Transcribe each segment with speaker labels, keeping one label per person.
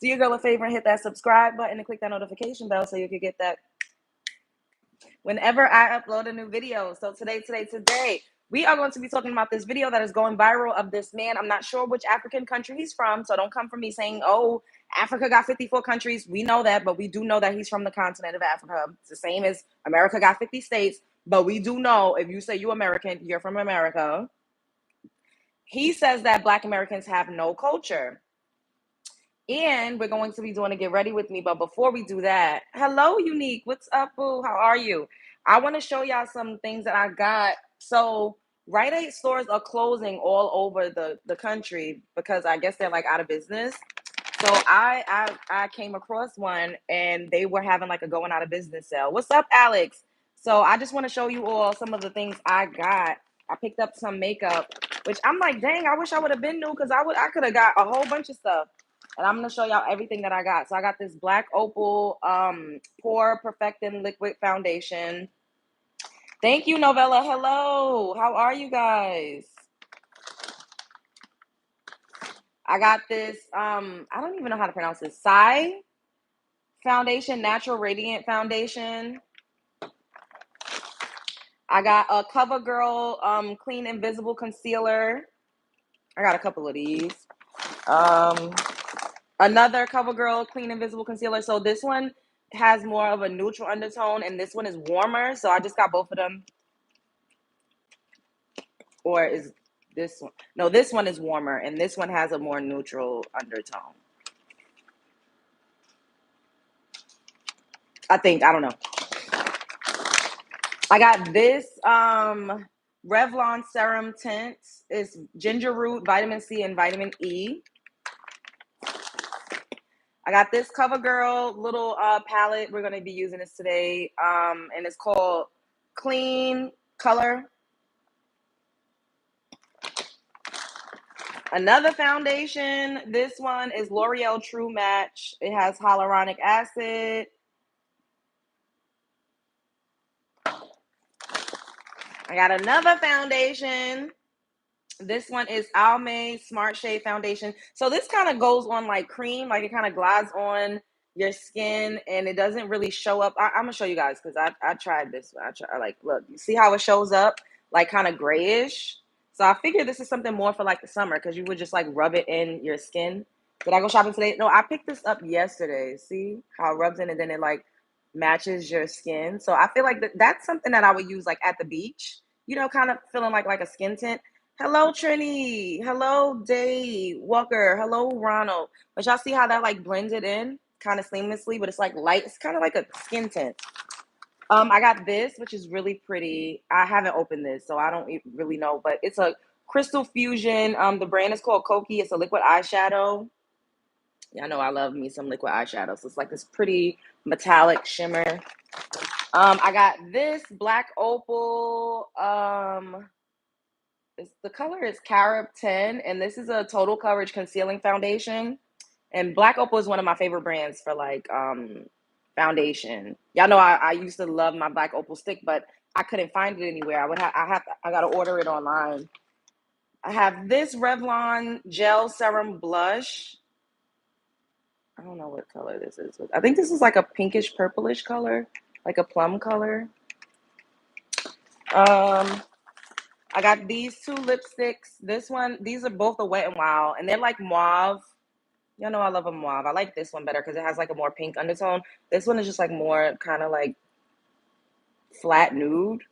Speaker 1: Do your girl a favor and hit that subscribe button and click that notification bell so you can get that whenever I upload a new video. So today, we are going to be talking about this video that is going viral of this man. I'm not sure which African country he's from, so don't come for me saying, oh, Africa got 54 countries. We know that, but we do know that he's from the continent of Africa. It's the same as America got 50 states, but we do know if you say you American, you're from America. He says that Black Americans have no culture. And we're going to be doing a Get Ready With Me. But before we do that, hello, Unique. What's up, boo? How are you? I want to show y'all some things that I got. So Rite Aid stores are closing all over the country because I guess they're like out of business. So I came across one and they were having like a going out of business sale. What's up, Alex? So I just want to show you all some of the things I got. I picked up some makeup, which I'm like, dang, I wish I would have been new because I could have got a whole bunch of stuff. And I'm gonna show y'all everything that I got. So I got this Black Opal Pore Perfecting Liquid Foundation. Thank you, Novella. Hello. How are you guys? I got this, I don't even know how to pronounce this. Foundation, Natural Radiant Foundation. I got a CoverGirl Clean Invisible Concealer. I got a couple of these. Another CoverGirl Clean Invisible Concealer. So this one has more of a neutral undertone, and this one is warmer. So I just got both of them. Or is this one? No, this one is warmer, and this one has a more neutral undertone. I think. I don't know. I got this Revlon Serum Tint. It's ginger root, vitamin C, and vitamin E. I got this CoverGirl little palette. We're going to be using this today. And it's called Clean Color. Another foundation. This one is L'Oreal True Match. It has hyaluronic acid. I got another foundation. This one is Almay Smart Shade Foundation. So this kind of goes on like cream, like it kind of glides on your skin and it doesn't really show up. I'm gonna show you guys because I tried this. Look, you see how it shows up like kind of grayish. So I figured this is something more for like the summer because you would just like rub it in your skin. Did I go shopping today? No, I picked this up yesterday. See how it rubs in and then it like matches your skin. So I feel like that's something that I would use like at the beach, you know, kind of feeling like a skin tint. Hello, Trini. Hello, Dave Walker. Hello, Ronald. But y'all see how that like blended in kind of seamlessly, but it's like light. It's kind of like a skin tint. I got this, which is really pretty. I haven't opened this, so I don't really know, but it's a Crystal Fusion. The brand is called Koki. It's a liquid eyeshadow. Y'all know I love me some liquid eyeshadow. So it's like this pretty metallic shimmer. I got this Black Opal. The color is Carob 10, and this is a total coverage concealing foundation. And Black Opal is one of my favorite brands for like foundation. Y'all know I used to love my Black Opal stick, but I couldn't find it anywhere. I gotta order it online. I have this Revlon Gel Serum Blush. I don't know what color this is. I think this is like a pinkish purplish color, like a plum color. I got these two lipsticks. These are both a Wet n Wild, and they're like mauve. Y'all know I love a mauve. I like this one better because it has like a more pink undertone. This one is just like more kind of like flat nude.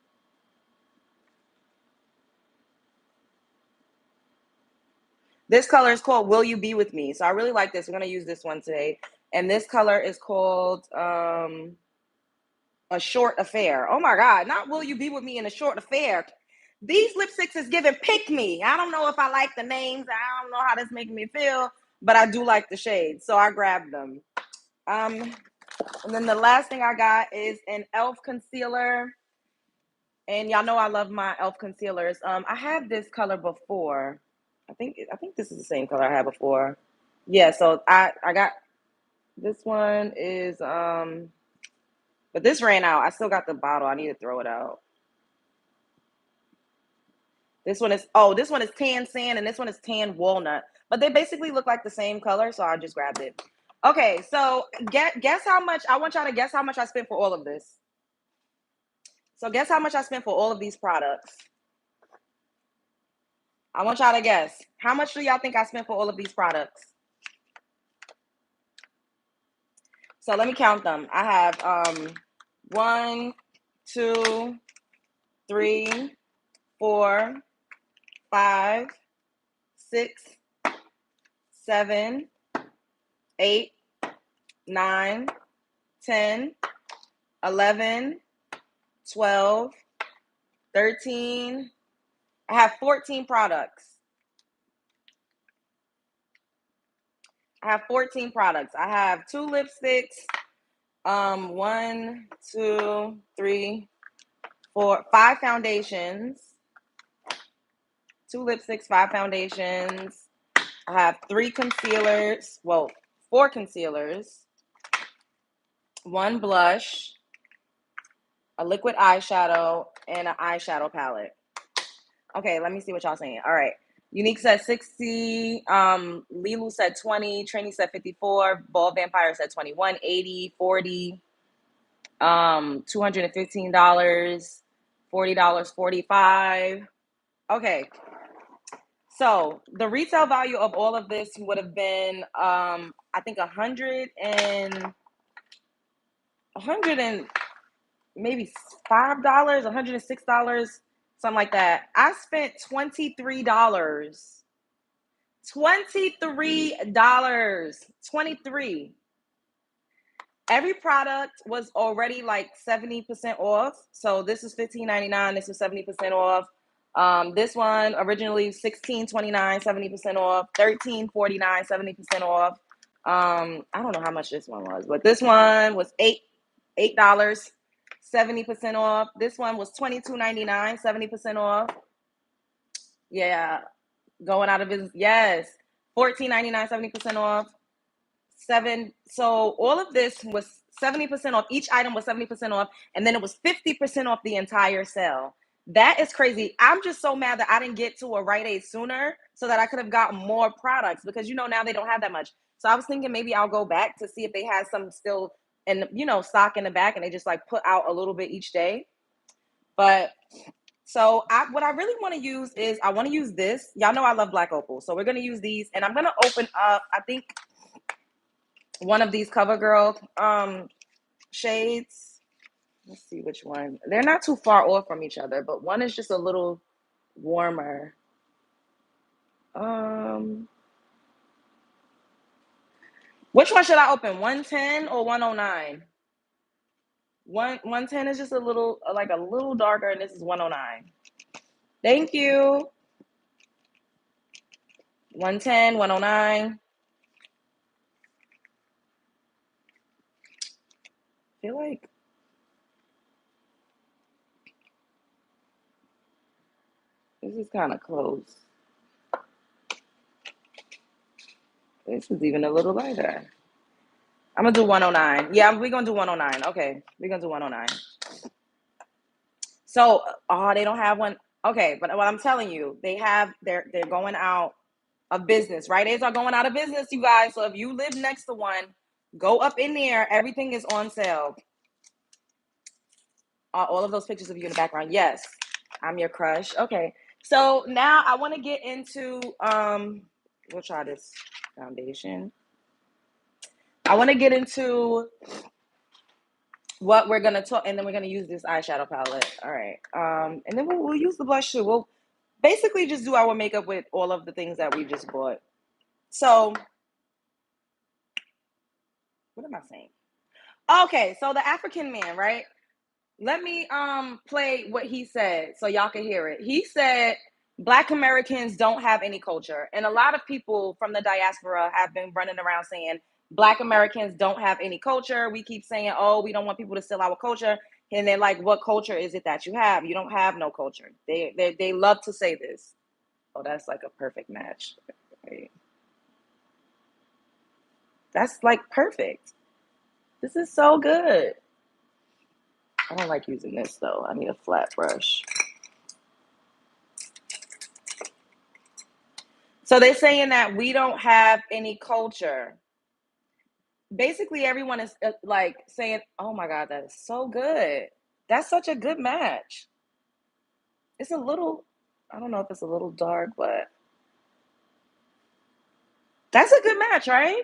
Speaker 1: This color is called Will You Be With Me? So I really like this. We're going to use this one today. And this color is called A Short Affair. Oh my God, not Will You Be With Me in A Short Affair. These lipsticks is giving Pick Me. I don't know if I like the names. I don't know how this making me feel, but I do like the shades. So I grabbed them. And then the last thing I got is an e.l.f. concealer. And y'all know I love my e.l.f. concealers. I had this color before. I think this is the same color I had before. Yeah, so I got this one is but this ran out. I still got the bottle. I need to throw it out. This one is tan sand and this one is tan walnut. But they basically look like the same color, so I just grabbed it. Okay, so guess how much, I want y'all to guess how much I spent for all of this. So guess how much I spent for all of these products. I want y'all to guess. How much do y'all think I spent for all of these products? So let me count them. I have 1, 2, 3, 4, 5, 6, 7, 8, 9, 10, 11, 12, 13. I have 14 products. I have 14 products. I have 2 lipsticks, 1, 2, 3, 4, 5 foundations, 2 lipsticks, 5 foundations. I have 3 concealers, well, 4 concealers, 1 blush, a liquid eyeshadow, and an eyeshadow palette. Okay, let me see what y'all saying. All right. Unique said 60, Lilu said 20, Trini said 54, Ball Vampire said 21, 80, 40, $215, $40, 45. Okay. So the retail value of all of this would have been I think 100 and maybe $5, $106, something like that. I spent $23. $23. 23. Every product was already like 70% off. So this is $15.99. This is 70% off. This one originally $16.29, 70% off. $13.49, 70% off. I don't know how much this one was, but this one was $8, 70% off. This one was $22.99, 70% off. Yeah, going out of business. Yes, $14.99, 70% off. So all of this was 70% off. Each item was 70% off, and then it was 50% off the entire sale. That is crazy. I'm just so mad that I didn't get to a Rite Aid sooner so that I could have gotten more products, because now they don't have that much. So I was thinking maybe I'll go back to see if they had some still in stock in the back, and they just like put out a little bit each day. But so what I really want to use is I want to use this. Y'all know I love black opal, so we're gonna use these, and I'm gonna open up, I think, one of these CoverGirl shades. Let's see which one. They're not too far off from each other, but one is just a little warmer. Which one should I open? 110 or 109? 110 is just a little darker, and this is 109. Thank you. 110, 109. I feel like this is kind of close. This is even a little lighter. I'm gonna do 109. Yeah, we're gonna do 109. Okay, we're gonna do 109. So, they don't have one. Okay, but what I'm telling you, they're going out of business. Rite Aids are going out of business, you guys. So if you live next to one, go up in there. Everything is on sale. All of those pictures of you in the background. Yes, I'm your crush. Okay, so now I want to get into we'll try this foundation. I want to get into what we're gonna talk, and then we're gonna use this eyeshadow palette. All right, and then we'll use the blush too. We'll basically just do our makeup with all of the things that we just bought. So what am I saying? Okay, so the African man, right? Let me play what he said so y'all can hear it. He said Black Americans don't have any culture. And a lot of people from the diaspora have been running around saying Black Americans don't have any culture. We keep saying, oh, we don't want people to steal our culture. And they're like, what culture is it that you have? You don't have no culture. They love to say this. Oh, that's like a perfect match. Wait. That's like perfect. This is so good. I don't like using this though. I need a flat brush. So they're saying that we don't have any culture. basically everyone is like saying, oh my God, that is so good. That's such a good match. It's a little, I don't know if it's a little dark, but that's a good match, right?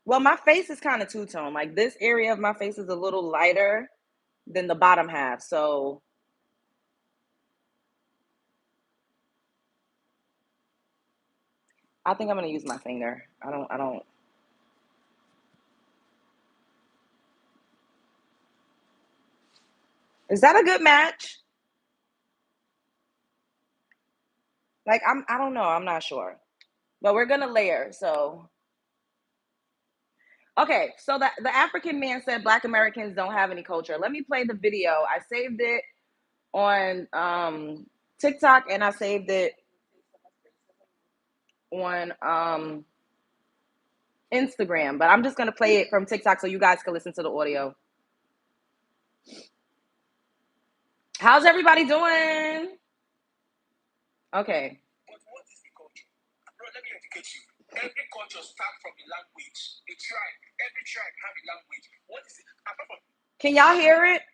Speaker 1: Well, my face is kind of two-tone. Like this area of my face is a little lighter than the bottom half. So I think I'm gonna use my finger. I don't. Is that a good match? Like I don't know. I'm not sure. But we're gonna layer. So okay, so the African man said Black Americans don't have any culture. Let me play the video. I saved it on TikTok and I saved it on Instagram. But I'm just gonna play it from TikTok so you guys can listen to the audio. How's everybody doing? Okay.
Speaker 2: But what is the culture? Bro, let me educate you. Every culture starts from a language, a tribe. Every tribe have a language. What is it? Apart from
Speaker 1: Can y'all hear it?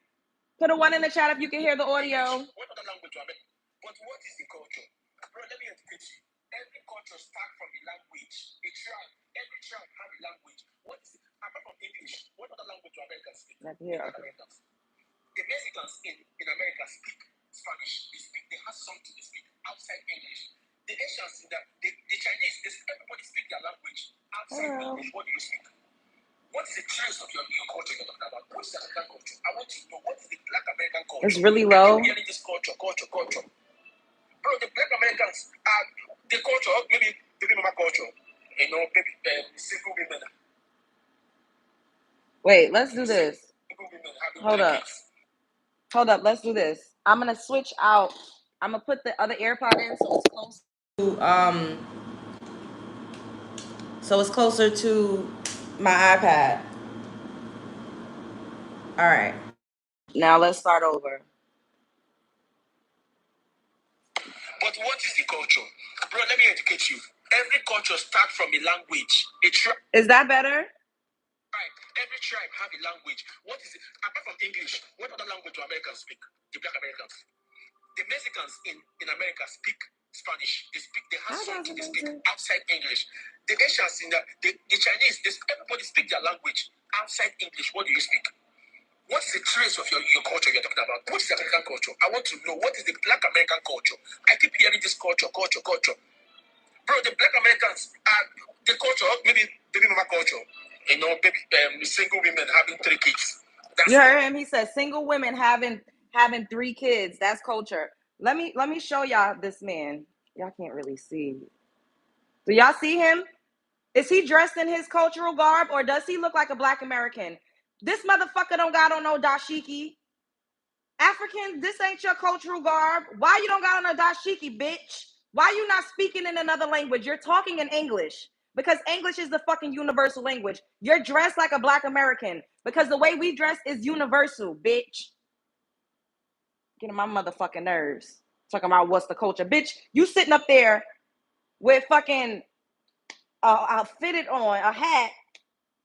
Speaker 1: Put a 1 in the chat if you can hear the audio.
Speaker 2: what other language do I mean? But what is the culture? Bro, let me educate you. Every culture starts from a language, a tribe. Every tribe have a language. What is it? Apart from English, what other language do Americans speak?
Speaker 1: Not here, okay.
Speaker 2: Americans. The Mexicans in America speak Spanish. They have something to speak outside English. The Asians in the Chinese, everybody speak their language outside English. What do you speak? What is the trace of your culture you're talking about? What is the African culture? I want to know what is the Black American culture.
Speaker 1: It's really low.
Speaker 2: Hearing this culture. Bro, the Black Americans are the culture, maybe baby mama culture. You know, baby single women.
Speaker 1: Wait, let's do this.
Speaker 2: Single women having
Speaker 1: Hold up.
Speaker 2: kids.
Speaker 1: Hold up, let's do this. I'm gonna switch out. I'm gonna put the other AirPod in so it's close to so it's closer to my iPad. All right. Now let's start over.
Speaker 2: But what is the culture? Bro, let me educate you. Every culture starts from a language.
Speaker 1: Is that better?
Speaker 2: Right. Every tribe have a language. What is it? Apart from English, what other language do Americans speak? The Black Americans. The Mexicans in America speak Spanish. They have something to speak outside English. The Asians the Chinese, everybody speak their language outside English. What do you speak? What is the trace of your culture you're talking about? What is the American culture? I want to know what is the Black American culture. I keep hearing this culture. Bro, the Black Americans are the culture, maybe baby mama culture. You know, baby single women having 3 kids.
Speaker 1: You heard him. He said single women having 3 kids. That's culture. Let me show y'all this man. Y'all can't really see. Do y'all see him? Is he dressed in his cultural garb or does he look like a Black American? This motherfucker don't got on no dashiki. African, this ain't your cultural garb. Why you don't got on a dashiki, bitch? Why you not speaking in another language? You're talking in English because English is the fucking universal language. You're dressed like a Black American because the way we dress is universal, bitch. Getting my motherfucking nerves. Talking about what's the culture. Bitch, you sitting up there with fucking fitted on, a hat.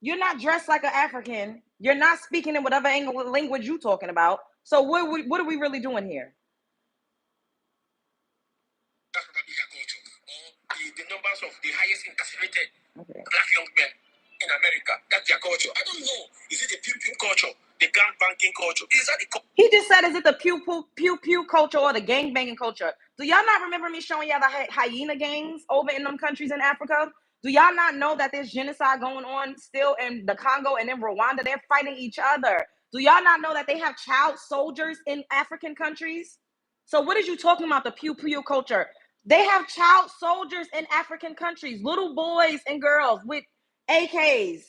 Speaker 1: You're not dressed like an African. You're not speaking in whatever language you're talking about. So what are we really doing here?
Speaker 2: The numbers of the highest incarcerated Black young men in America. That's their culture. I don't know. Is it the pew culture? The gang banking culture? Is that the
Speaker 1: He just said, is it the pew culture or the gang banging culture? Do y'all not remember me showing y'all the hyena gangs over in them countries in Africa? Do y'all not know that there's genocide going on still in the Congo and in Rwanda? They're fighting each other. Do y'all not know that they have child soldiers in African countries? So what is you talking about, the pew culture? They have child soldiers in African countries, little boys and girls with AKs.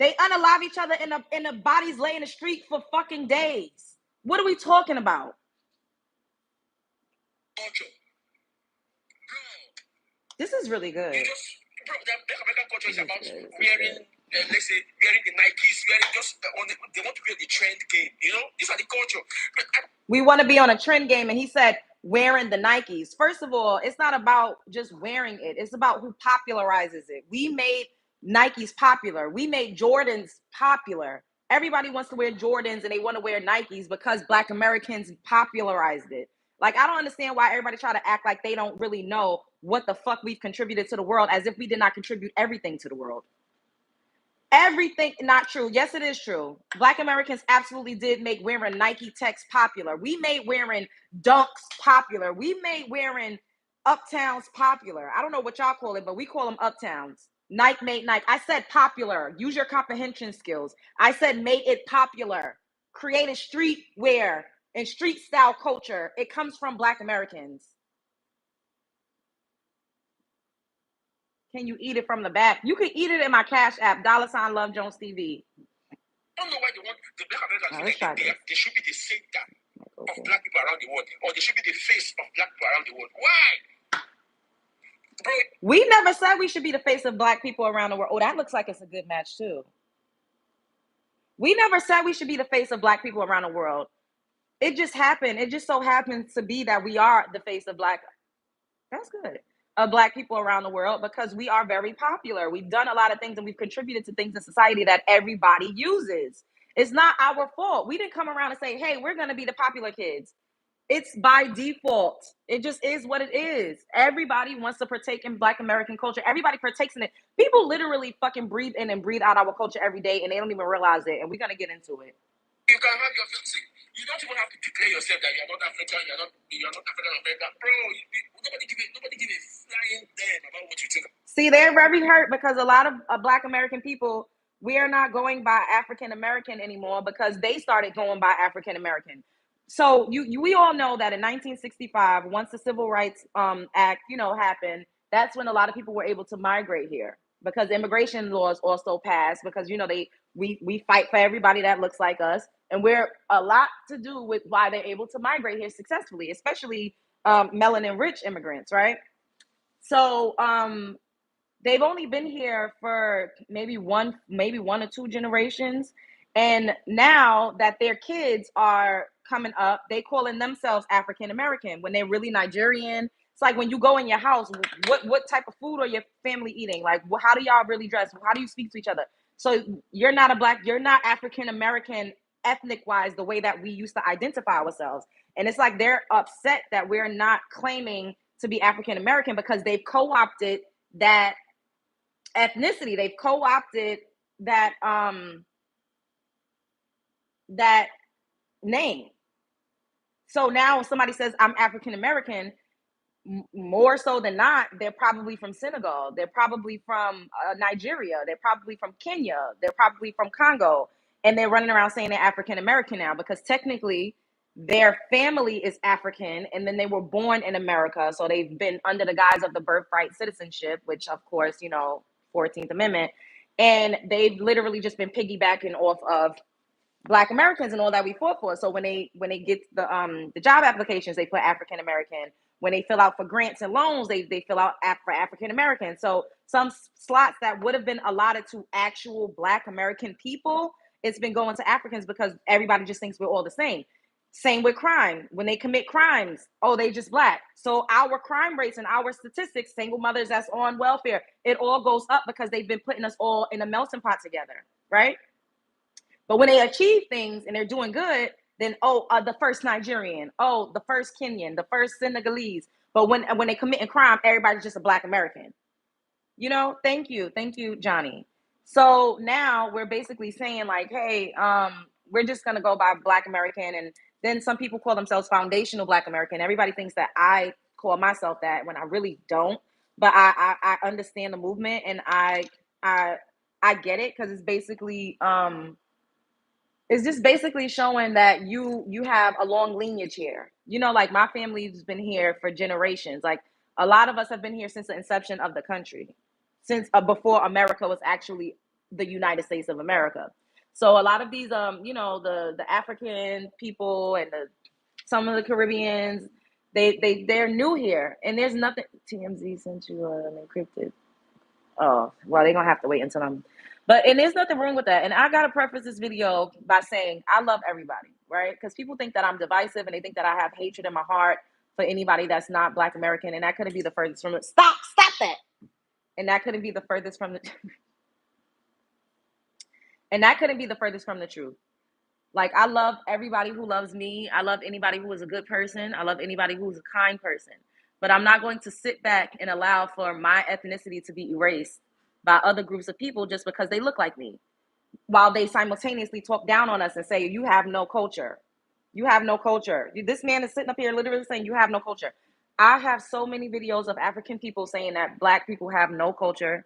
Speaker 1: They unalive each other in the bodies lay in the street for fucking days. What are we talking about?
Speaker 2: culture?
Speaker 1: This is really good.
Speaker 2: The Black American culture is about wearing, let's say, wearing the Nikes, wearing they want to be on the trend game. You know, these are the culture.
Speaker 1: We want to be on a trend game, and he said wearing the Nikes. First of all, it's not about just wearing it. It's about who popularizes it. We made Nikes popular. We made Jordans popular. Everybody wants to wear Jordans and they want to wear Nikes because Black Americans popularized it. Like, I don't understand why everybody try to act like they don't really know what the fuck we've contributed to the world, as if we did not contribute everything to the world. Everything, not true. Yes, it is true. Black Americans absolutely did make wearing Nike Techs popular. We made wearing Dunks popular. We made wearing Uptowns popular. I don't know what y'all call it, but we call them Uptowns. Nike made Nike. I said popular. Use your comprehension skills. I said made it popular. Created streetwear and street style culture. It comes from Black Americans. Can you eat it from the back? You can eat it in my Cash App, $ Love Jones TV.
Speaker 2: I don't know why they want the Black Americans. They should be the center of Black people around the world, or they should be the face of Black people around the world. Why? Bro,
Speaker 1: we never said we should be the face of Black people around the world. Oh, that looks like it's a good match too. We never said we should be the face of Black people around the world. It just happened. It just so happens to be that we are the face of Black. That's good. Of Black people around the world, because we are very popular. We've done a lot of things and we've contributed to things in society that everybody uses. It's not our fault. We didn't come around and say, hey, we're going to be the popular kids. It's by default. It just is what it is. Everybody wants to partake in Black American culture. Everybody partakes in it. People literally fucking breathe in and breathe out our culture every day, and they don't even realize it. And we're going to get into it.
Speaker 2: You can have your music. You don't even have to declare yourself that you're not African, you're not African American. Bro, nobody give a flying damn about what you think.
Speaker 1: See, they're very hurt because a lot of Black American people, we are not going by African American anymore because they started going by African American. So we all know that in 1965, once the Civil Rights Act, happened, that's when a lot of people were able to migrate here, because immigration laws also passed, because we fight for everybody that looks like us, and we're a lot to do with why they're able to migrate here successfully, especially melanin rich immigrants, right? So they've only been here for maybe one or two generations, and now that their kids are coming up, they calling themselves African American when they're really Nigerian. It's like when you go in your house, what type of food are your family eating? Like, how do y'all really dress? How do you speak to each other? So you're not African American ethnic wise the way that we used to identify ourselves. And it's like they're upset that we're not claiming to be African American because they've co-opted that ethnicity. They've co-opted that that name. So now if somebody says I'm African American, more so than not, they're probably from Senegal, they're probably from Nigeria, they're probably from Kenya, they're probably from Congo, and they're running around saying they're African American now because technically their family is African and then they were born in America, so they've been under the guise of the birthright citizenship, which of course 14th Amendment, and they've literally just been piggybacking off of Black Americans and all that we fought for. So when they get the job applications, they put African American. When they fill out for grants and loans, they fill out for African American. So some slots that would have been allotted to actual Black American people, it's been going to Africans because everybody just thinks we're all the same. Same with crime. When they commit crimes, oh, they just Black. So our crime rates and our statistics, single mothers that's on welfare, it all goes up because they've been putting us all in a melting pot together, right? But when they achieve things and they're doing good, then the first Nigerian, the first Kenyan, the first Senegalese. But when they commit a crime, everybody's just a Black American. Thank you, Johnny. So now we're basically saying like, hey, we're just gonna go by Black American, and then some people call themselves foundational Black American. Everybody thinks that I call myself that when I really don't. But I understand the movement, and I get it, because it's basically it's just basically showing that you have a long lineage here. Like my family's been here for generations. Like a lot of us have been here since the inception of the country, since before America was actually the United States of America. So a lot of these, the African people and some of the Caribbeans, they're new here, and there's nothing. TMZ sent you an encrypted. Oh, well, they're gonna have to wait until and there's nothing wrong with that. And I gotta preface this video by saying I love everybody, right? Because people think that I'm divisive and they think that I have hatred in my heart for anybody that's not Black American, and that couldn't be the furthest from it. Stop that. And that couldn't be the furthest from the and that couldn't be the furthest from the truth. Like, I love everybody who loves me. I love anybody who is a good person. I love anybody who's a kind person. But I'm not going to sit back and allow for my ethnicity to be erased by other groups of people just because they look like me, while they simultaneously talk down on us and say, you have no culture. You have no culture. This man is sitting up here literally saying you have no culture. I have so many videos of African people saying that Black people have no culture.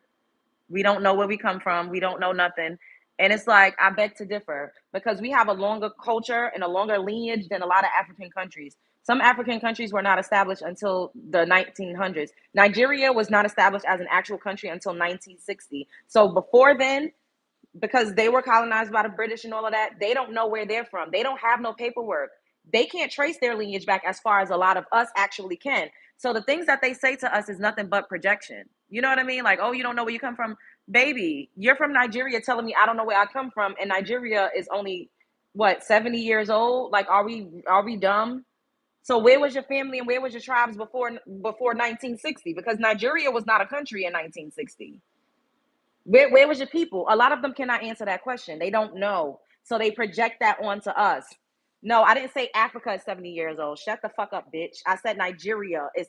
Speaker 1: We don't know where we come from. We don't know nothing. And it's like, I beg to differ, because we have a longer culture and a longer lineage than a lot of African countries. Some African countries were not established until the 1900s. Nigeria was not established as an actual country until 1960. So before then, because they were colonized by the British and all of that, they don't know where they're from. They don't have no paperwork. They can't trace their lineage back as far as a lot of us actually can. So the things that they say to us is nothing but projection. You know what I mean? Like, oh, you don't know where you come from? Baby, you're from Nigeria telling me I don't know where I come from, and Nigeria is only, what, 70 years old? Like, are we dumb? So where was your family and where was your tribes before 1960? Because Nigeria was not a country in 1960. Where was your people? A lot of them cannot answer that question. They don't know. So they project that onto us. No, I didn't say Africa is 70 years old. Shut the fuck up, bitch. I said Nigeria is.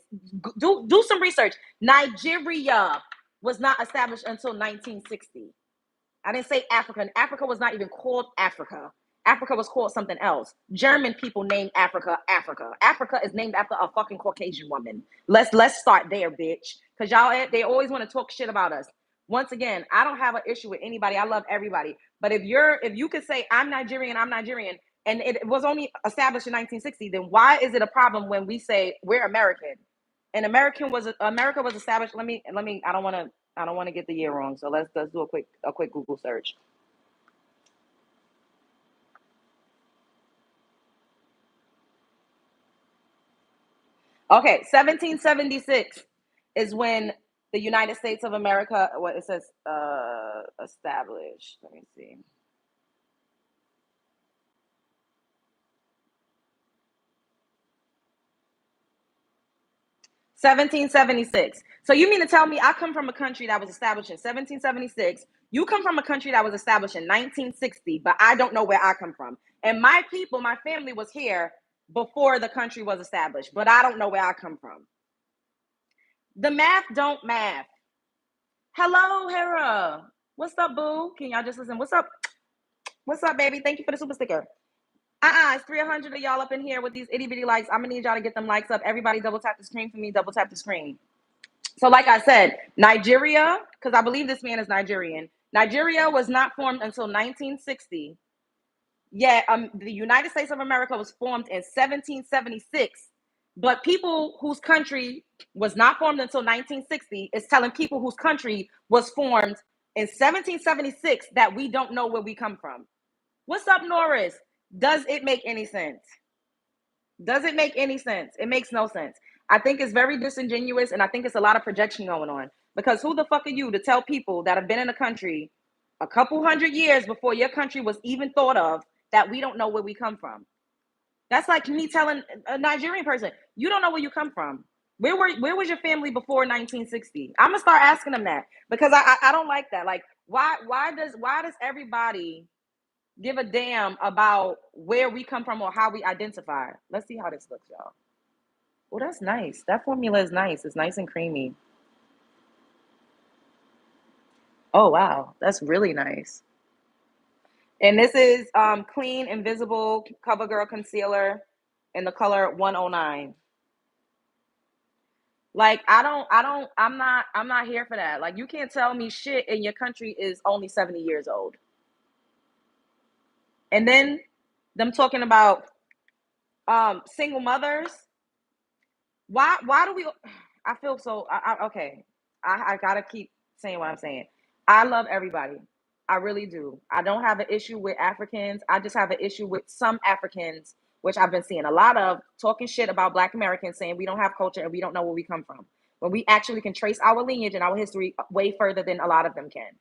Speaker 1: Do some research. Nigeria was not established until 1960. I didn't say Africa. Africa was not even called Africa. Africa was called something else. German people named Africa Africa. Africa is named after a fucking Caucasian woman. Let's start there, bitch. Because y'all, they always want to talk shit about us. Once again, I don't have an issue with anybody. I love everybody. But if you could say I'm Nigerian, and it was only established in 1960, then why is it a problem when we say we're American? And America was established. Let me. I don't want to get the year wrong. So let's do a quick Google search. Okay, 1776 is when the United States of America, what it says, established. Let me see. 1776. So you mean to tell me I come from a country that was established in 1776? You come from a country that was established in 1960, but I don't know where I come from. And my people, my family was here before the country was established, but I don't know where I come from. The math don't math. Hello, Hera. What's up, boo? Can y'all just listen? What's up? What's up, baby? Thank you for the super sticker. It's 300 of y'all up in here with these itty bitty likes. I'm gonna need y'all to get them likes up. Everybody double tap the screen for me. Double tap the screen. So like I said, Nigeria, because I believe this man is Nigerian. Nigeria was not formed until 1960. Yet the United States of America was formed in 1776. But people whose country was not formed until 1960 is telling people whose country was formed in 1776 that we don't know where we come from. What's up, Norris? Does it make any sense? Does it make any sense? It makes no sense. I think it's very disingenuous, and I think it's a lot of projection going on. Because who the fuck are you to tell people that have been in a country a couple hundred years before your country was even thought of that we don't know where we come from? That's like me telling a Nigerian person, you don't know where you come from. Where was your family before 1960? I'm gonna start asking them that, because I don't like that. Like, why does everybody give a damn about where we come from or how we identify? Let's see how this looks, y'all. Oh, that's nice. That formula is nice. It's nice and creamy. Oh, wow. That's really nice. And this is Clean Invisible CoverGirl Concealer in the color 109. Like, I'm not here for that. Like, you can't tell me shit and your country is only 70 years old. And then them talking about single mothers. Why do we, I feel so, okay. I gotta keep saying what I'm saying. I love everybody. I really do. I don't have an issue with Africans. I just have an issue with some Africans, which I've been seeing a lot of, talking shit about Black Americans, saying we don't have culture and we don't know where we come from, when we actually can trace our lineage and our history way further than a lot of them can.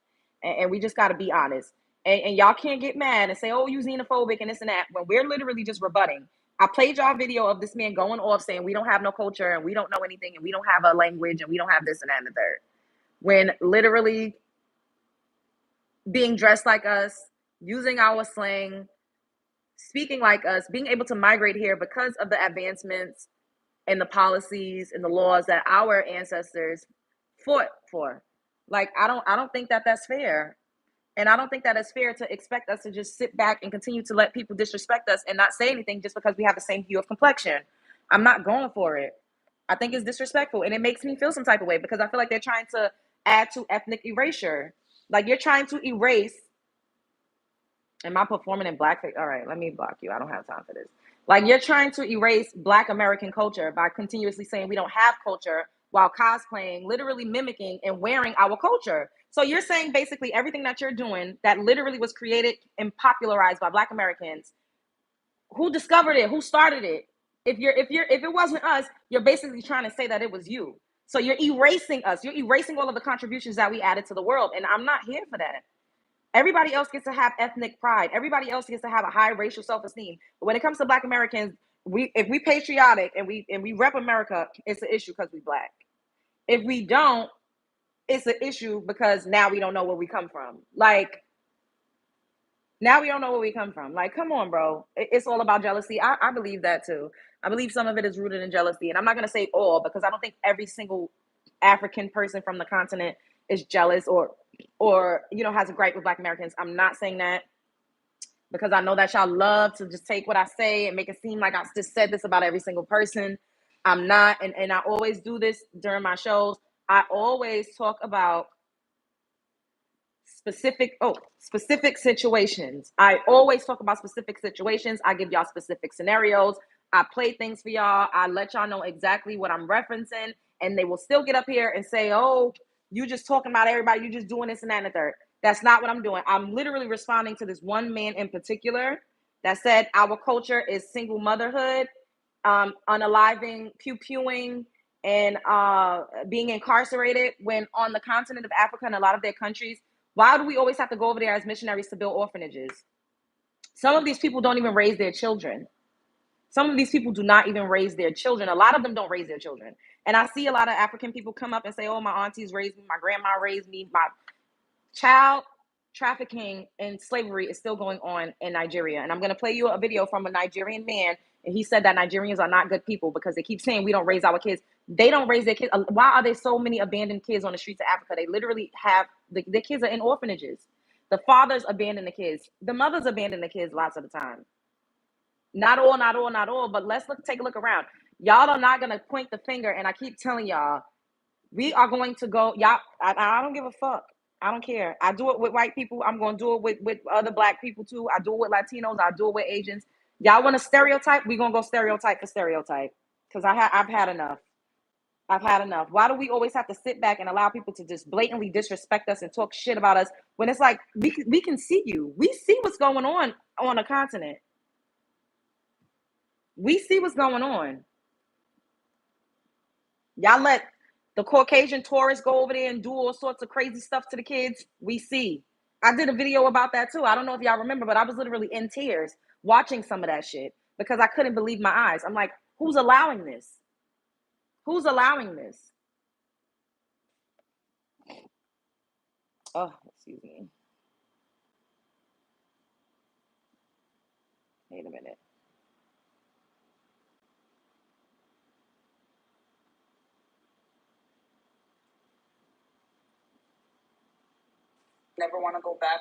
Speaker 1: And we just got to be honest. And y'all can't get mad and say, oh, you xenophobic and this and that, when we're literally just rebutting. I played y'all video of this man going off saying we don't have no culture and we don't know anything and we don't have a language and we don't have this and that and the third. When literally being dressed like us, using our slang, speaking like us, being able to migrate here because of the advancements and the policies and the laws that our ancestors fought for. Like, I don't think that that's fair. And I don't think that it's fair to expect us to just sit back and continue to let people disrespect us and not say anything just because we have the same hue of complexion. I'm not going for it. I think it's disrespectful and it makes me feel some type of way because I feel like they're trying to add to ethnic erasure. Like, you're trying to erase. Am I performing in blackface? All right, let me block you. I don't have time for this. Like, you're trying to erase Black American culture by continuously saying we don't have culture while cosplaying, literally mimicking and wearing our culture. So you're saying basically everything that you're doing that literally was created and popularized by Black Americans, who discovered it, who started it? If it wasn't us, you're basically trying to say that it was you. So you're erasing us. You're erasing all of the contributions that we added to the world, and I'm not here for that. Everybody else gets to have ethnic pride. Everybody else gets to have a high racial self-esteem. But when it comes to Black Americans, if we patriotic and we rep America, it's an issue because we Black. If we don't, it's an issue because now we don't know where we come from. Like, now we don't know where we come from. Like, come on, bro. It's all about jealousy. I believe that too. I believe some of it is rooted in jealousy. And I'm not going to say all because I don't think every single African person from the continent is jealous or has a gripe with Black Americans. I'm not saying that because I know that y'all love to just take what I say and make it seem like I just said this about every single person. I'm not, and I always do this during my shows. I always talk about specific situations. I always talk about specific situations. I give y'all specific scenarios. I play things for y'all. I let y'all know exactly what I'm referencing, and they will still get up here and say, "Oh, you just talking about everybody. You just doing this and that and the third." That's not what I'm doing. I'm literally responding to this one man in particular that said our culture is single motherhood, unaliving, pew-pewing, and being incarcerated when on the continent of Africa and a lot of their countries. Why do we always have to go over there as missionaries to build orphanages? Some of these people don't even raise their children. Some of these people do not even raise their children. A lot of them don't raise their children. And I see a lot of African people come up and say, "Oh, my aunties raised me, my grandma raised me." My child trafficking and slavery is still going on in Nigeria. And I'm going to play you a video from a Nigerian man. And he said that Nigerians are not good people because they keep saying we don't raise our kids. They don't raise their kids. Why are there so many abandoned kids on the streets of Africa? They literally have, their kids are in orphanages. The fathers abandon the kids. The mothers abandon the kids lots of the time. Not all, but take a look around. Y'all are not going to point the finger. And I keep telling y'all, we are going to go, y'all, I don't give a fuck. I don't care. I do it with white people. I'm going to do it with other Black people too. I do it with Latinos. I do it with Asians. Y'all want to stereotype? We're going to go stereotype for stereotype because I've had enough. I've had enough. Why do we always have to sit back and allow people to just blatantly disrespect us and talk shit about us when it's like we can see you. We see what's going on a continent. We see what's going on. Y'all let the Caucasian tourists go over there and do all sorts of crazy stuff to the kids. We see. I did a video about that too. I don't know if y'all remember, but I was literally in tears watching some of that shit because I couldn't believe my eyes. I'm like, who's allowing this? Who's allowing this? Oh, excuse me. Wait a minute.
Speaker 2: Never want to go back.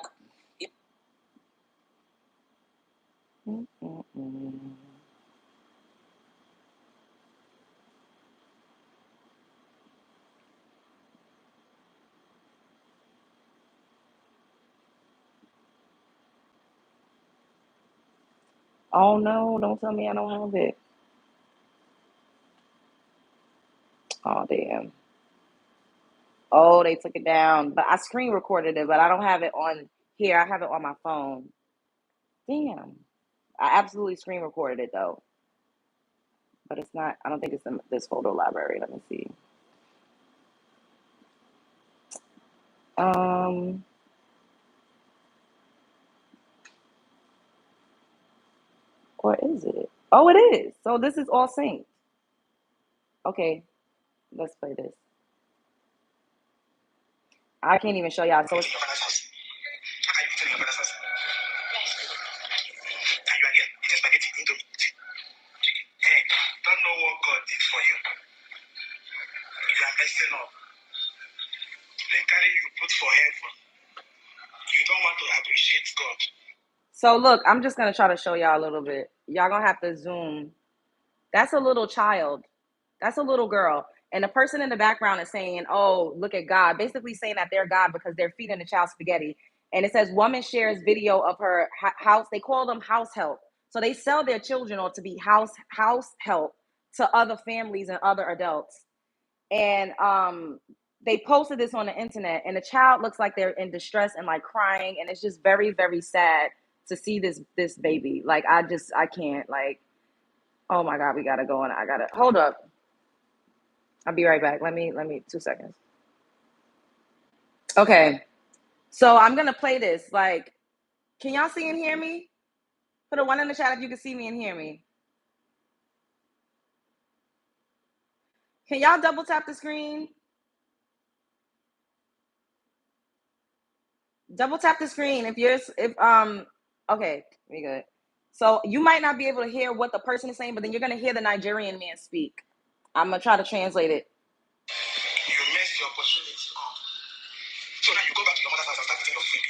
Speaker 1: Oh no, don't tell me I don't have it. Oh damn. Oh, they took it down. But I screen recorded it, but I don't have it on here. I have it on my phone. Damn. I absolutely screen recorded it though. But it's not, I don't think it's in this photo library. Let me see. Or is it? Oh, it is. So this is all synced. Okay, let's play this. I can't even show y'all. So it's,
Speaker 2: Don't know what God did for you. You are messing up. They carry you put for heaven. You don't want to appreciate God.
Speaker 1: so look, I'm just gonna try to show y'all a little bit. Y'all gonna have to zoom. That's a little child. That's a little girl. And the person in the background is saying, oh, look at God, basically saying that they're God because they're feeding the child spaghetti. And it says, woman shares video of her house. They call them house help. So they sell their children or to be house help to other families and other adults. And they posted this on the internet, and the child looks like they're in distress and like crying. And it's just very, very sad to see this baby. Like, I can't, like, oh my God, we gotta go on. I gotta hold up. I'll be right back. Let me 2 seconds. Okay. So I'm gonna play this. Like, can y'all see and hear me? Put a 1 in the chat if you can see me and hear me. Can y'all double tap the screen? Double tap the screen okay, we good. So you might not be able to hear what the person is saying, but then you're gonna hear the Nigerian man speak. I'm gonna try to translate it.
Speaker 2: You messed your opportunity up. So now you go back to your mother's house and start eating your food.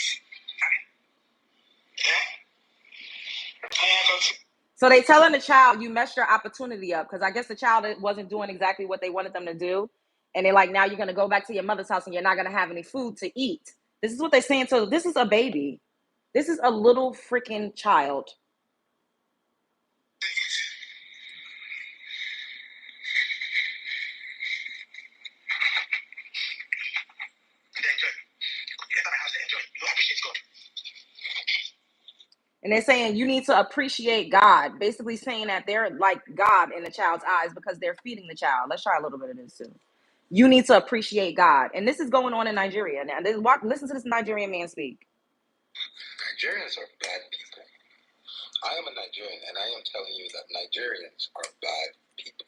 Speaker 1: So they telling the child, you messed your opportunity up, because I guess the child wasn't doing exactly what they wanted them to do. And they're like, now you're gonna go back to your mother's house and you're not gonna have any food to eat. This is what they're saying. So this is a baby. This is a little freaking child. And they're saying you need to appreciate God, basically saying that they're like God in the child's eyes because they're feeding the child. Let's try a little bit of this too. You need to appreciate God. And this is going on in Nigeria. Now, listen to this Nigerian man speak.
Speaker 2: Nigerians are bad people. I am a Nigerian, and I am telling you that Nigerians are bad people.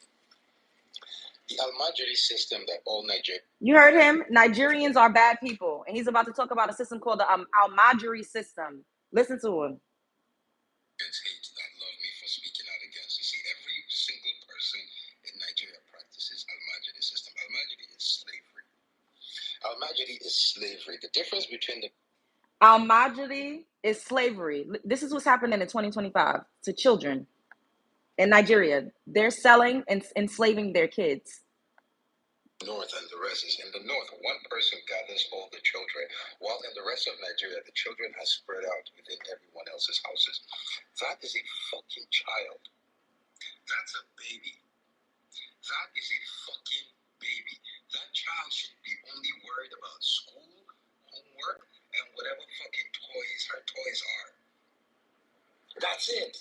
Speaker 2: The Almajiri system that all Nigerians...
Speaker 1: You heard him? Nigerians are bad people. And he's about to talk about a system called the Almajiri system. Listen to him.
Speaker 2: hate that love me for speaking out against. You see, every single person in Nigeria practices Almajiri system. Almajiri is slavery. Almajiri is slavery. The difference between the...
Speaker 1: Almajiri is slavery. This is what's happening in 2025 to children in Nigeria. They're selling and enslaving their kids.
Speaker 2: North and the rest is in the north. One person gathers all the children, while in the rest of Nigeria, the children are spread out within everyone else's houses. That is a fucking child. That's a baby. That is a fucking baby. That child should be only worried about school, homework, and whatever fucking toys her toys are. That's it.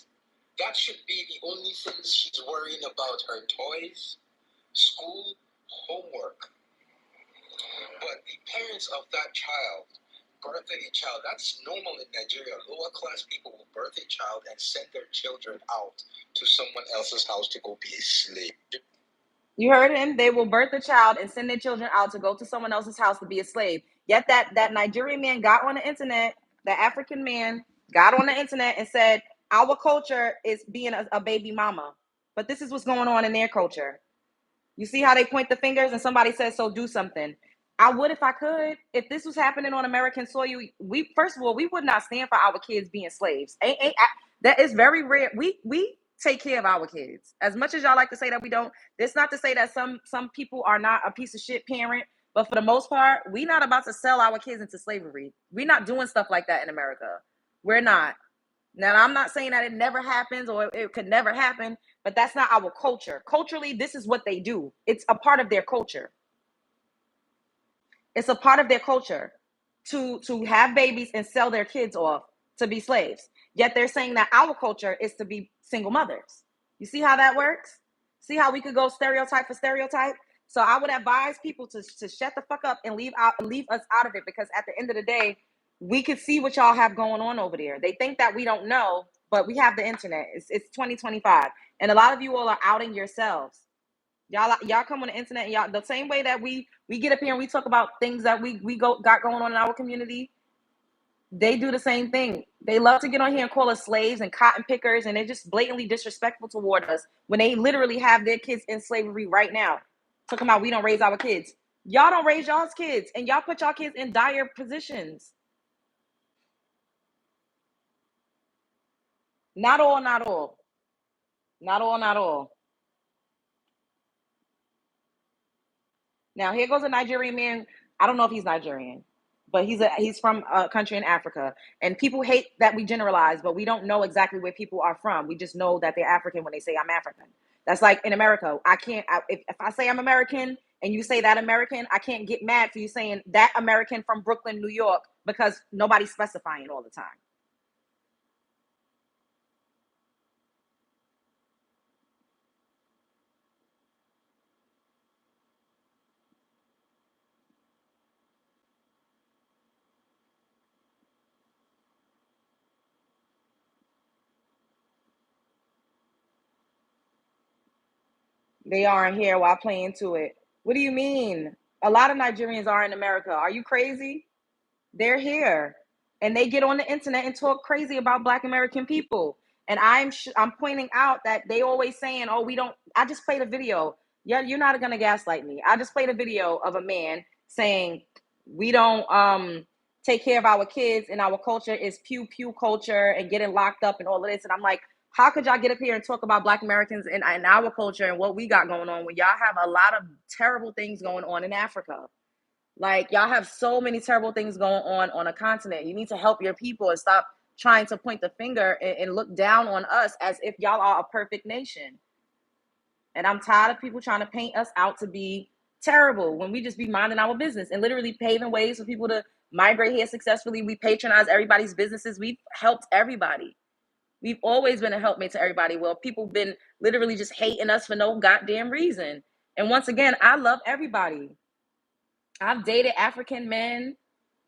Speaker 2: That should be the only things she's worrying about, her toys, school, homework. But the parents of that child birthing a child, that's normal in Nigeria. Lower class people will birth a child and send their children out to someone else's house to go be a slave.
Speaker 1: You heard him. They will birth a child and send their children out to go to someone else's house to be a slave. Yet that Nigerian man got on the internet, the African man got on the internet and said, our culture is being a baby mama. But this is what's going on in their culture. You see how they point the fingers and somebody says, so do something. I would if I could. If this was happening on American soil, we first of all, we would not stand for our kids being slaves. That is very rare. We take care of our kids. As much as y'all like to say that we don't, that's not to say that some people are not a piece of shit parent, but for the most part, we not about to sell our kids into slavery. We're not doing stuff like that in America. We're not. Now, I'm not saying that it never happens or it could never happen, but that's not our culture. Culturally, this is what they do. It's a part of their culture. It's a part of their culture to have babies and sell their kids off to be slaves. Yet they're saying that our culture is to be single mothers. You see how that works? See how we could go stereotype for stereotype? So I would advise people to shut the fuck up and leave us out of it, because at the end of the day, we could see what y'all have going on over there. They think that we don't know, but we have the internet. It's 2025, and a lot of you all are outing yourselves. Y'all come on the internet, and y'all the same way that we get up here and we talk about things that we got going on in our community. They do the same thing. They love to get on here and call us slaves and cotton pickers, and they're just blatantly disrespectful toward us when they literally have their kids in slavery right now. Talking about we don't raise our kids. Y'all don't raise y'all's kids, and y'all put y'all kids in dire positions. Not all, not all. Not all, not all. Now, here goes a Nigerian man. I don't know if he's Nigerian, but he's from a country in Africa. And people hate that we generalize, but we don't know exactly where people are from. We just know that they're African when they say I'm African. That's like in America. If I say I'm American and you say that American, I can't get mad for you saying that American from Brooklyn, New York, because nobody's specifying all the time. They aren't here while playing to it. What do you mean? A lot of Nigerians are in America. Are you crazy? They're here, and they get on the internet and talk crazy about Black American people. And I'm pointing out that they always saying, "Oh, we don't." I just played a video. Yeah, you're not gonna gaslight me. I just played a video of a man saying we don't take care of our kids, and our culture is pew pew culture and getting locked up and all of this. And I'm like, how could y'all get up here and talk about Black Americans and our culture and what we got going on when y'all have a lot of terrible things going on in Africa? Like, y'all have so many terrible things going on a continent. You need to help your people and stop trying to point the finger and look down on us as if y'all are a perfect nation. And I'm tired of people trying to paint us out to be terrible when we just be minding our business and literally paving ways for people to migrate here successfully. We patronize everybody's businesses. We've helped everybody. We've always been a helpmate to everybody. Well, people been literally just hating us for no goddamn reason. And once again, I love everybody. I've dated African men.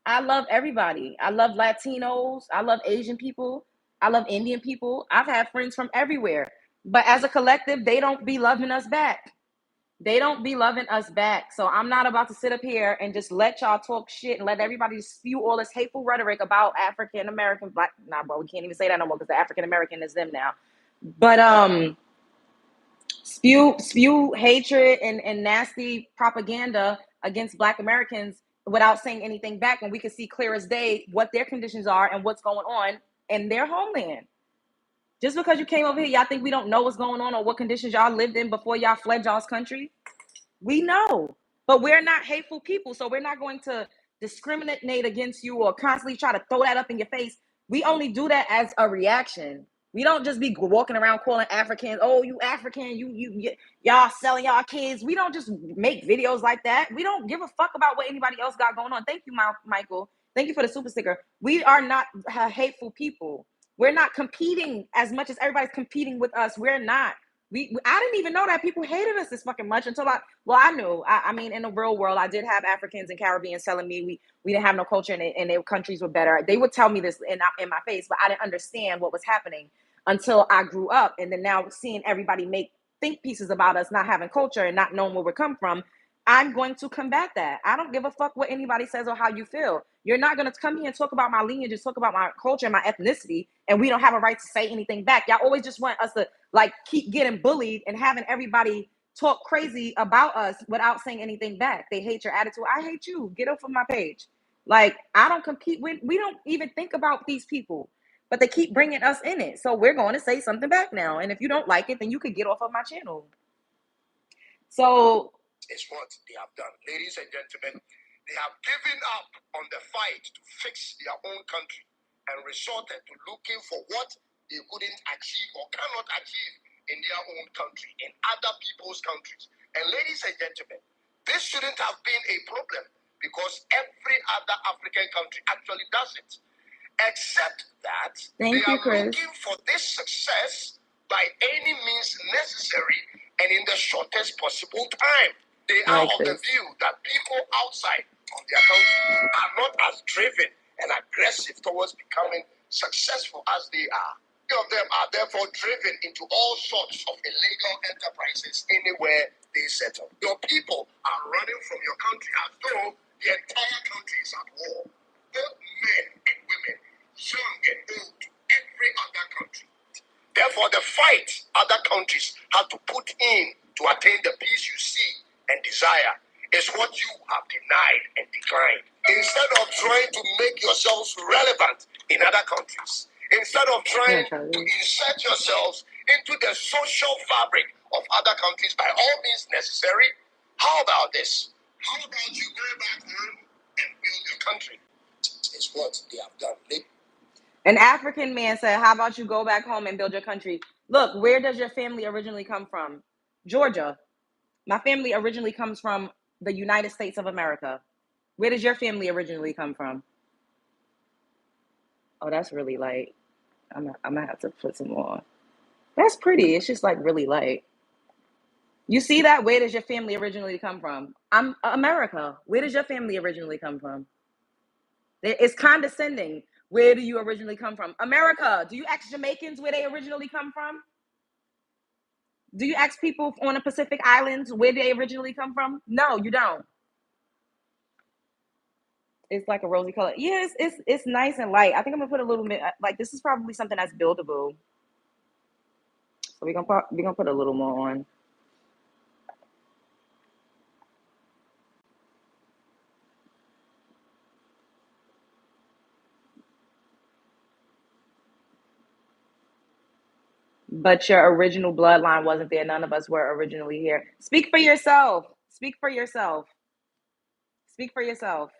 Speaker 1: I love everybody. I love Latinos. I love Asian people. I love Indian people. I've had friends from everywhere. But as a collective, they don't be loving us back. They don't be loving us back. So I'm not about to sit up here and just let y'all talk shit and let everybody spew all this hateful rhetoric about African American Black. Nah, bro, we can't even say that no more because the African American is them now. But spew hatred and nasty propaganda against Black Americans without saying anything back when we can see clear as day what their conditions are and what's going on in their homeland. Just because you came over here, y'all think we don't know what's going on or what conditions y'all lived in before y'all fled y'all's country? We know, but we're not hateful people, so we're not going to discriminate against you or constantly try to throw that up in your face. We only do that as a reaction. We don't just be walking around calling Africans, "Oh, you African, y'all selling y'all kids." We don't just make videos like that. We don't give a fuck about what anybody else got going on. Thank you, Michael. Thank you for the super sticker. We are not hateful people. We're not competing as much as everybody's competing with us. We're not. I didn't even know that people hated us this fucking much until I knew. I mean, in the real world, I did have Africans and Caribbeans telling me we didn't have no culture and their countries were better. They would tell me this in my face, but I didn't understand what was happening until I grew up. And then now seeing everybody make think pieces about us not having culture and not knowing where we come from, I'm going to combat that. I don't give a fuck what anybody says or how you feel. You're not going to come here and talk about my lineage and talk about my culture and my ethnicity, and we don't have a right to say anything back. Y'all always just want us to like keep getting bullied and having everybody talk crazy about us without saying anything back. They hate your attitude. I hate you. Get off of my page. Like, I don't compete with, we don't even think about these people, but they keep bringing us in it. So we're going to say something back now. And if you don't like it, then you could get off of my channel. So
Speaker 2: is what they have done. Ladies and gentlemen, they have given up on the fight to fix their own country and resorted to looking for what they couldn't achieve or cannot achieve in their own country, in other people's countries. And ladies and gentlemen, this shouldn't have been a problem because every other African country actually does it. Except that they are looking for this success by any means necessary and in the shortest possible time. They are of the view that people outside of their country are not as driven and aggressive towards becoming successful as they are. Many of them are therefore driven into all sorts of illegal enterprises anywhere they settle. Your people are running from your country as though the entire country is at war. Both men and women, young and old, every other country. Therefore, the fight other countries have to put in to attain the peace you see and desire is what you have denied and declined. Instead of trying to make yourselves relevant in other countries, instead of trying to insert yourselves into the social fabric of other countries by all means necessary, how about this? How about you go back home and build your country? It's what they have done.
Speaker 1: An African man said, how about you go back home and build your country? Look, where does your family originally come from? Georgia. My family originally comes from the United States of America. Where does your family originally come from? Oh, that's really light. I'm gonna have to put some more. That's pretty. It's just like really light. You see that? Where does your family originally come from? I'm America. Where does your family originally come from? It's condescending. Where do you originally come from? America. Do you ask Jamaicans where they originally come from? Do you ask people on the Pacific Islands where they originally come from? No, you don't. It's like a rosy color. Yeah, it's nice and light. I think I'm gonna put a little bit. Like this is probably something that's buildable. So we're gonna put a little more on. But your original bloodline wasn't there. None of us were originally here. Speak for yourself. Speak for yourself. Speak for yourself.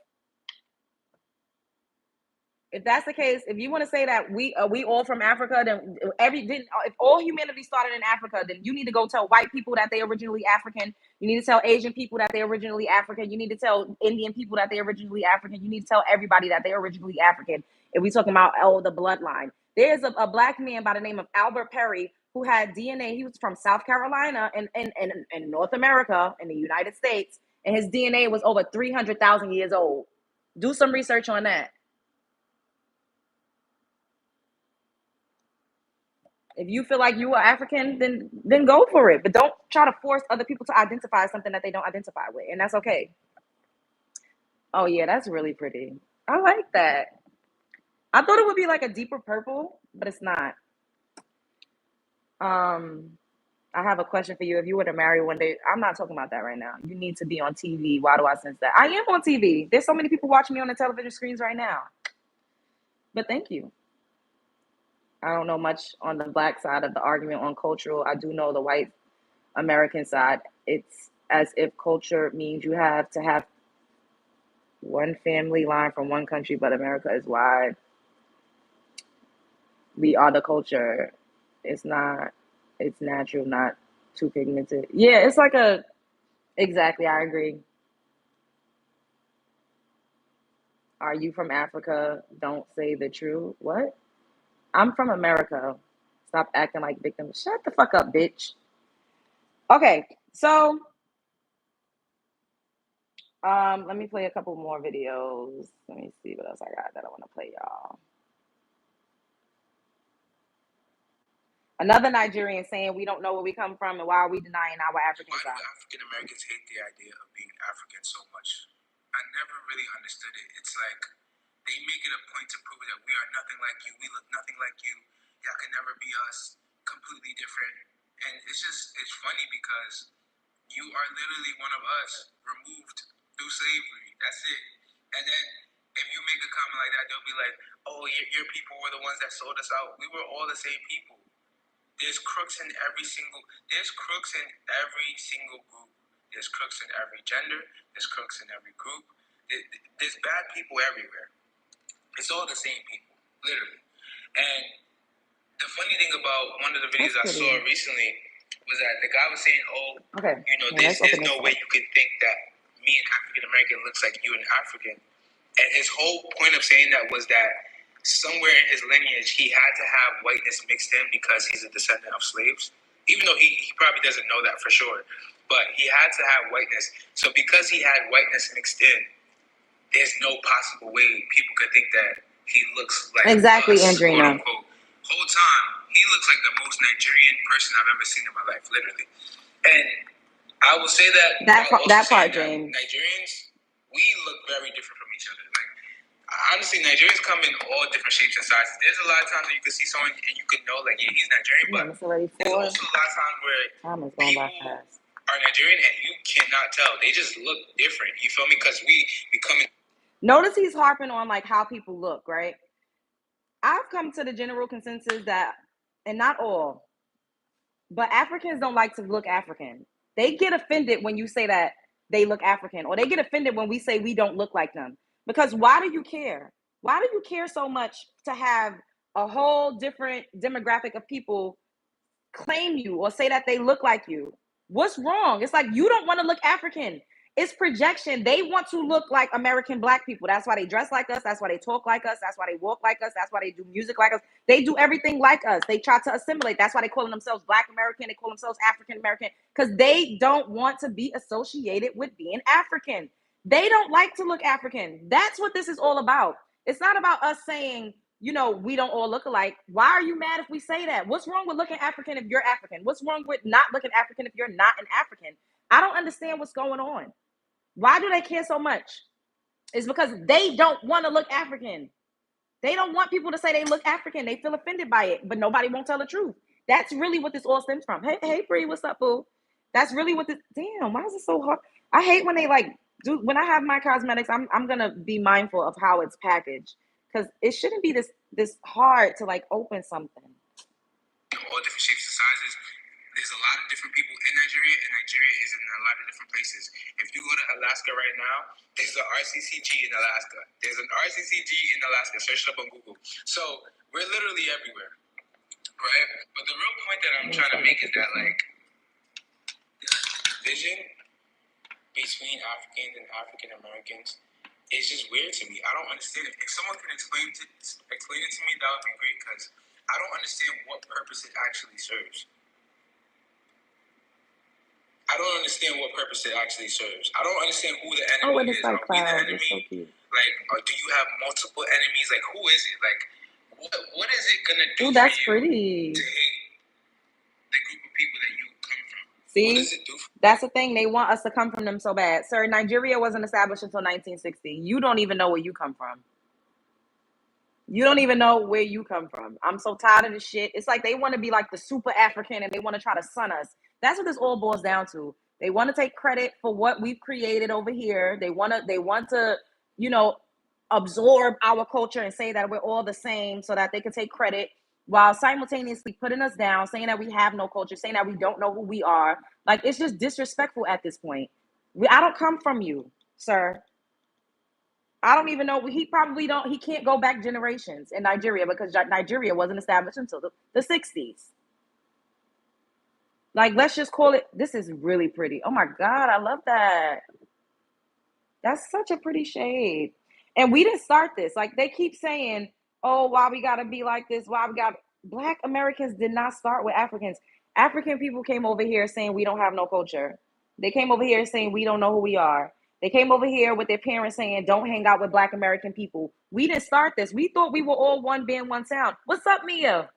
Speaker 1: If that's the case, if you want to say that we all from Africa, then if all humanity started in Africa, then you need to go tell white people that they originally African. You need to tell Asian people that they originally African. You need to tell Indian people that they originally African. You need to tell everybody that they originally African. If we talking about the bloodline, there's a black man by the name of Albert Perry who had DNA. He was from South Carolina in North America in the United States, and his DNA was over 300,000 years old. Do some research on that. If you feel like you are African, then go for it. But don't try to force other people to identify something that they don't identify with. And that's okay. Oh, yeah, that's really pretty. I like that. I thought it would be like a deeper purple, but it's not. I have a question for you. If you were to marry one day, I'm not talking about that right now. You need to be on TV. Why do I sense that? I am on TV. There's so many people watching me on the television screens right now. But thank you. I don't know much on the black side of the argument on cultural. I do know the white American side. It's as if culture means you have to have one family line from one country, but America is wide. We are the culture. It's not, it's natural, not too pigmented. Yeah, it's like exactly, I agree. Are you from Africa? Don't say the truth. What? I'm from America. Stop acting like victims. Shut the fuck up, bitch. Okay, so let me play a couple more videos. Let me see what else I got that I want to play, y'all. Another Nigerian saying we don't know where we come from and why are we denying our African side.
Speaker 2: Why do African Americans hate the idea of being African so much? I never really understood it. It's like they make it a point to prove that we are nothing like you. We look nothing like you. Y'all can never be us. Completely different. And it's funny because you are literally one of us, removed through slavery. That's it. And then if you make a comment like that, they'll be like, oh, your people were the ones that sold us out. We were all the same people. There's crooks in every single group. There's crooks in every gender. There's crooks in every group. There's bad people everywhere. It's all the same people, literally. And the funny thing about one of the videos I saw recently was that the guy was saying, there's no way you can think that me an African American looks like you an African. And his whole point of saying that was that somewhere in his lineage, he had to have whiteness mixed in because he's a descendant of slaves. Even though he probably doesn't know that for sure. But he had to have whiteness. So because he had whiteness mixed in, there's no possible way people could think that he looks like
Speaker 1: exactly,
Speaker 2: us,
Speaker 1: Andrina.
Speaker 2: quote unquote. Whole time, He looks like the most Nigerian person I've ever seen in my life, literally. And I will say that
Speaker 1: part, James.
Speaker 2: Nigerians, we look very different from each other. Like, honestly, Nigerians come in all different shapes and sizes. There's a lot of times that you can see someone and you can know, like, yeah, he's Nigerian, but there's also a lot of times where people are Nigerian and you cannot tell. They just look different. You feel me? Because we come in.
Speaker 1: Notice he's harping on, like, how people look, right? I've come to the general consensus that, and not all, but Africans don't like to look African. They get offended when you say that they look African, or they get offended when we say we don't look like them. Because why do you care? Why do you care so much to have a whole different demographic of people claim you or say that they look like you? What's wrong? It's like, you don't want to look African. It's projection. They want to look like American Black people. That's why they dress like us. That's why they talk like us. That's why they walk like us. That's why they do music like us. They do everything like us. They try to assimilate. That's why they call themselves Black American. They call themselves African American, because they don't want to be associated with being African. They don't like to look African. That's what this is all about. It's not about us saying, you know, we don't all look alike. Why are you mad if we say that? What's wrong with looking African if you're African? What's wrong with not looking African if you're not an African? I don't understand what's going on. Why do they care so much? It's because they don't want to look African. They don't want people to say they look African. They feel offended by it, but nobody won't tell the truth. That's really what this all stems from. Hey, Bree, what's up, boo? That's really what this. Damn, why is it so hard? I hate when they do. When I have my cosmetics, I'm gonna be mindful of how it's packaged, because it shouldn't be this hard to open something.
Speaker 2: All different shapes and sizes. There's a lot of different people in Nigeria, and Nigeria is in a lot of different places. If you go to Alaska right now, there's an RCCG in Alaska. There's an RCCG in Alaska. Search it up on Google. So we're literally everywhere, right? But the real point that I'm trying to make is that, the division between Africans and African Americans is just weird to me. I don't understand it. If someone can explain it to me, that would be great, because I don't understand what purpose it actually serves. I don't understand what purpose it actually serves. I don't understand who the enemy is. Are we the enemy? So or do you have multiple enemies? Who is it? What is it gonna do
Speaker 1: that's
Speaker 2: for you
Speaker 1: pretty.
Speaker 2: to hate the group of people that you come from?
Speaker 1: See,
Speaker 2: what does it do
Speaker 1: that's the thing. They want us to come from them so bad. Sir, Nigeria wasn't established until 1960. You don't even know where you come from. You don't even know where you come from. I'm so tired of this shit. It's like they want to be like the super African, and they want to try to sun us. That's what this all boils down to. They want to take credit for what we've created over here. They want to, absorb our culture and say that we're all the same so that they can take credit, while simultaneously putting us down, saying that we have no culture, saying that we don't know who we are. It's just disrespectful at this point. I don't come from you, sir. I don't even know. He can't go back generations in Nigeria, because Nigeria wasn't established until the 60s. Let's just call it. This is really pretty. Oh my God, I love that. That's such a pretty shade. And we didn't start this. They keep saying, oh, why we gotta be like this? Black Americans did not start with Africans. African people came over here saying we don't have no culture. They came over here saying we don't know who we are. They came over here with their parents saying, don't hang out with Black American people. We didn't start this. We thought we were all one band, one sound. What's up, Mia?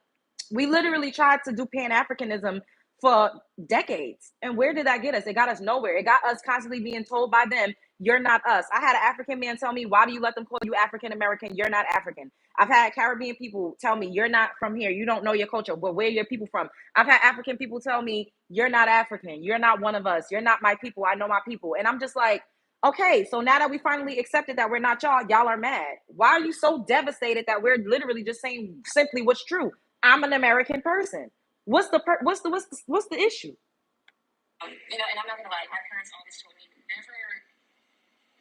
Speaker 1: We literally tried to do Pan-Africanism for decades. And where did that get us? It got us nowhere. It got us constantly being told by them, you're not us. I had an African man tell me, why do you let them call you African American? You're not African. I've had Caribbean people tell me, you're not from here. You don't know your culture. But where are your people from? I've had African people tell me, you're not African. You're not one of us. You're not my people. I know my people. And I'm just like, okay, so now that we finally accepted that we're not y'all are mad. Why are you so devastated that we're literally just saying simply what's true? I'm an American person. What's the issue?
Speaker 3: And I'm not gonna lie, my parents always told me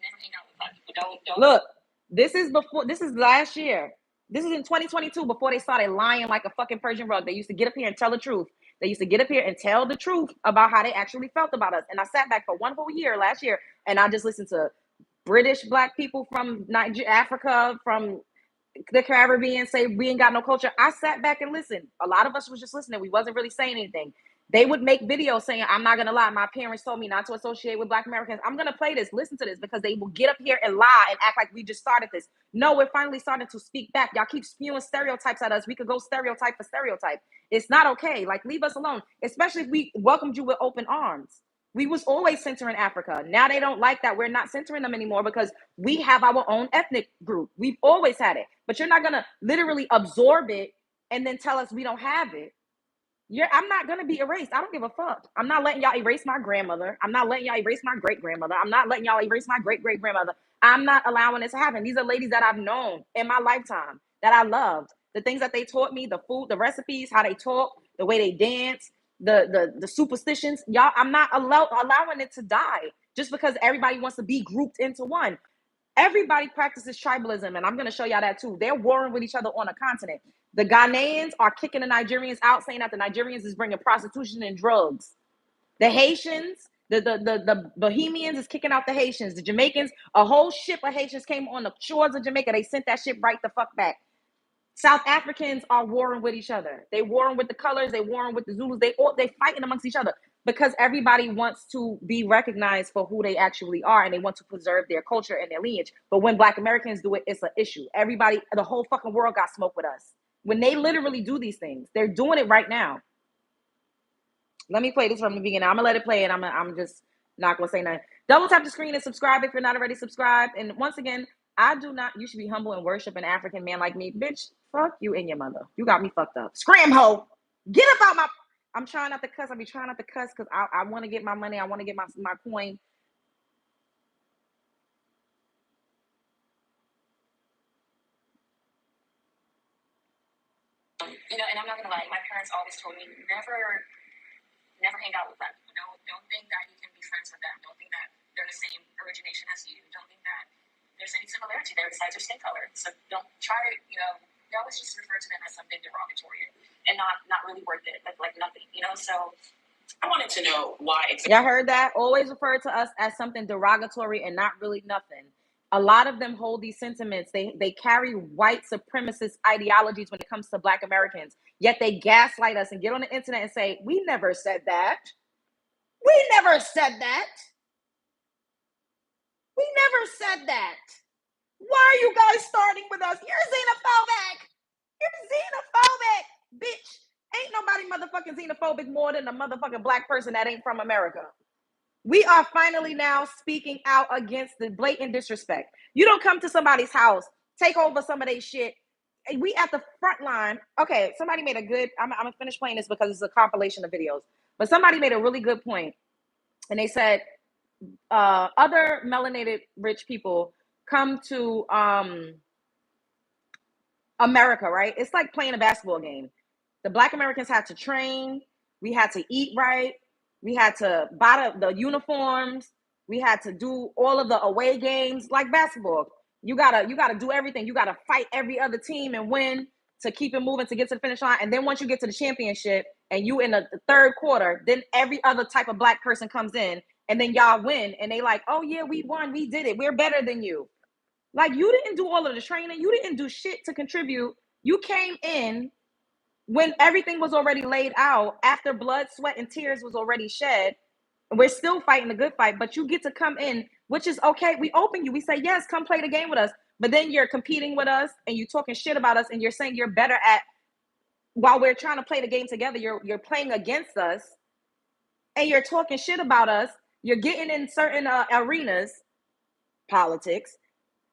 Speaker 3: never hang out with Black people. Don't.
Speaker 1: Look, this is last year. This is in 2022, before they started lying like a fucking Persian rug. They used to get up here and tell the truth. They used to get up here and tell the truth about how they actually felt about us. And I sat back for one whole year last year, and I just listened to British Black people from Africa, from the Caribbean say we ain't got no culture. I sat back and listened. A lot of us was just listening. We wasn't really saying anything. They would make videos saying, I'm not going to lie, my parents told me not to associate with Black Americans. I'm going to play this. Listen to this, because they will get up here and lie and act like we just started this. No, we're finally starting to speak back. Y'all keep spewing stereotypes at us. We could go stereotype for stereotype. It's not okay. Like, leave us alone, especially if we welcomed you with open arms. We was always centering Africa. Now they don't like that we're not centering them anymore because we have our own ethnic group. We've always had it. But you're not going to literally absorb it and then tell us we don't have it. I'm not going to be erased. I don't give a fuck. I'm not letting y'all erase my grandmother. I'm not letting y'all erase my great-grandmother. I'm not letting y'all erase my great-great-grandmother. I'm not allowing this to happen. These are ladies that I've known in my lifetime, that I loved. The things that they taught me, the food, the recipes, how they talk, the way they dance, the superstitions. Y'all, I'm not allowing it to die just because everybody wants to be grouped into one. Everybody practices tribalism, and I'm going to show y'all that too. They're warring with each other on a continent. The Ghanaians are kicking the Nigerians out, saying that the Nigerians is bringing prostitution and drugs. The Haitians, the Bohemians is kicking out the Haitians. The Jamaicans, a whole ship of Haitians came on the shores of Jamaica. They sent that ship right the fuck back. South Africans are warring with each other. They warring with the colors. They warring with the Zulus. They fighting amongst each other because everybody wants to be recognized for who they actually are, and they want to preserve their culture and their lineage. But when Black Americans do it, it's an issue. Everybody, the whole fucking world got smoke with us. When they literally do these things, they're doing it right now. Let me play this from the beginning. I'm gonna let it play, and I'm just not gonna say nothing. Double tap the screen and subscribe if you're not already subscribed. And once again, you should be humble and worship an African man like me. Bitch, fuck you and your mother. You got me fucked up. Scram ho. Get up out my. I'm trying not to cuss. I be trying not to cuss because I want to get my money. I want to get my coin.
Speaker 3: And I'm not gonna lie, my parents always told me never hang out with them. Don't think that you can be friends with them. Don't think that they're the same origination as you. Don't think that there's any similarity there besides your skin color. So don't try to, they always just refer to them as something derogatory and not really worth it, like nothing, So I wanted to know why.
Speaker 1: Y'all heard that? Always refer to us as something derogatory and not really nothing. A lot of them hold these sentiments. They carry white supremacist ideologies when it comes to Black Americans. Yet they gaslight us and get on the internet and say, we never said that. We never said that. We never said that. Why are you guys starting with us? You're xenophobic. You're xenophobic, bitch. Ain't nobody motherfucking xenophobic more than a motherfucking Black person that ain't from America. We are finally now speaking out against the blatant disrespect. You don't come to somebody's house, take over some of their shit. We at the front line. Okay, somebody made a good, I'm going to finish playing this because it's a compilation of videos. But somebody made a really good point. And they said, other melanated rich people come to America, right? It's like playing a basketball game. The Black Americans had to train. We had to eat right. We had to buy the uniforms. We had to do all of the away games like basketball. You gotta do everything. You gotta fight every other team and win to keep it moving to get to the finish line. And then once you get to the championship and you in the third quarter, then every other type of Black person comes in and then y'all win. And they like, oh yeah, we won. We did it. We're better than you. Like, you didn't do all of the training. You didn't do shit to contribute. You came in when everything was already laid out, after blood, sweat, and tears was already shed. We're still fighting the good fight, but you get to come in, which is okay. We open you. We say, yes, come play the game with us. But then you're competing with us and you're talking shit about us and you're saying you're better at, while we're trying to play the game together, you're playing against us and you're talking shit about us. You're getting in certain arenas, politics,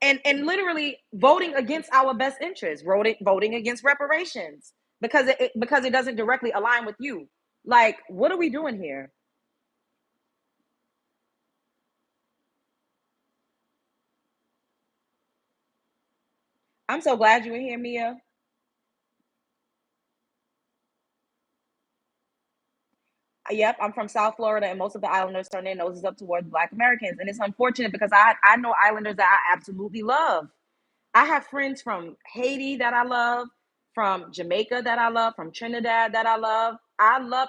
Speaker 1: and literally voting against our best interests, voting against reparations because it doesn't directly align with you. Like, what are we doing here? I'm so glad you were here, Mia. Yep, I'm from South Florida, and most of the islanders turn their noses up towards Black Americans, and it's unfortunate because I know islanders that I absolutely love. I have friends from Haiti that I love, from Jamaica that I love, from Trinidad that I love.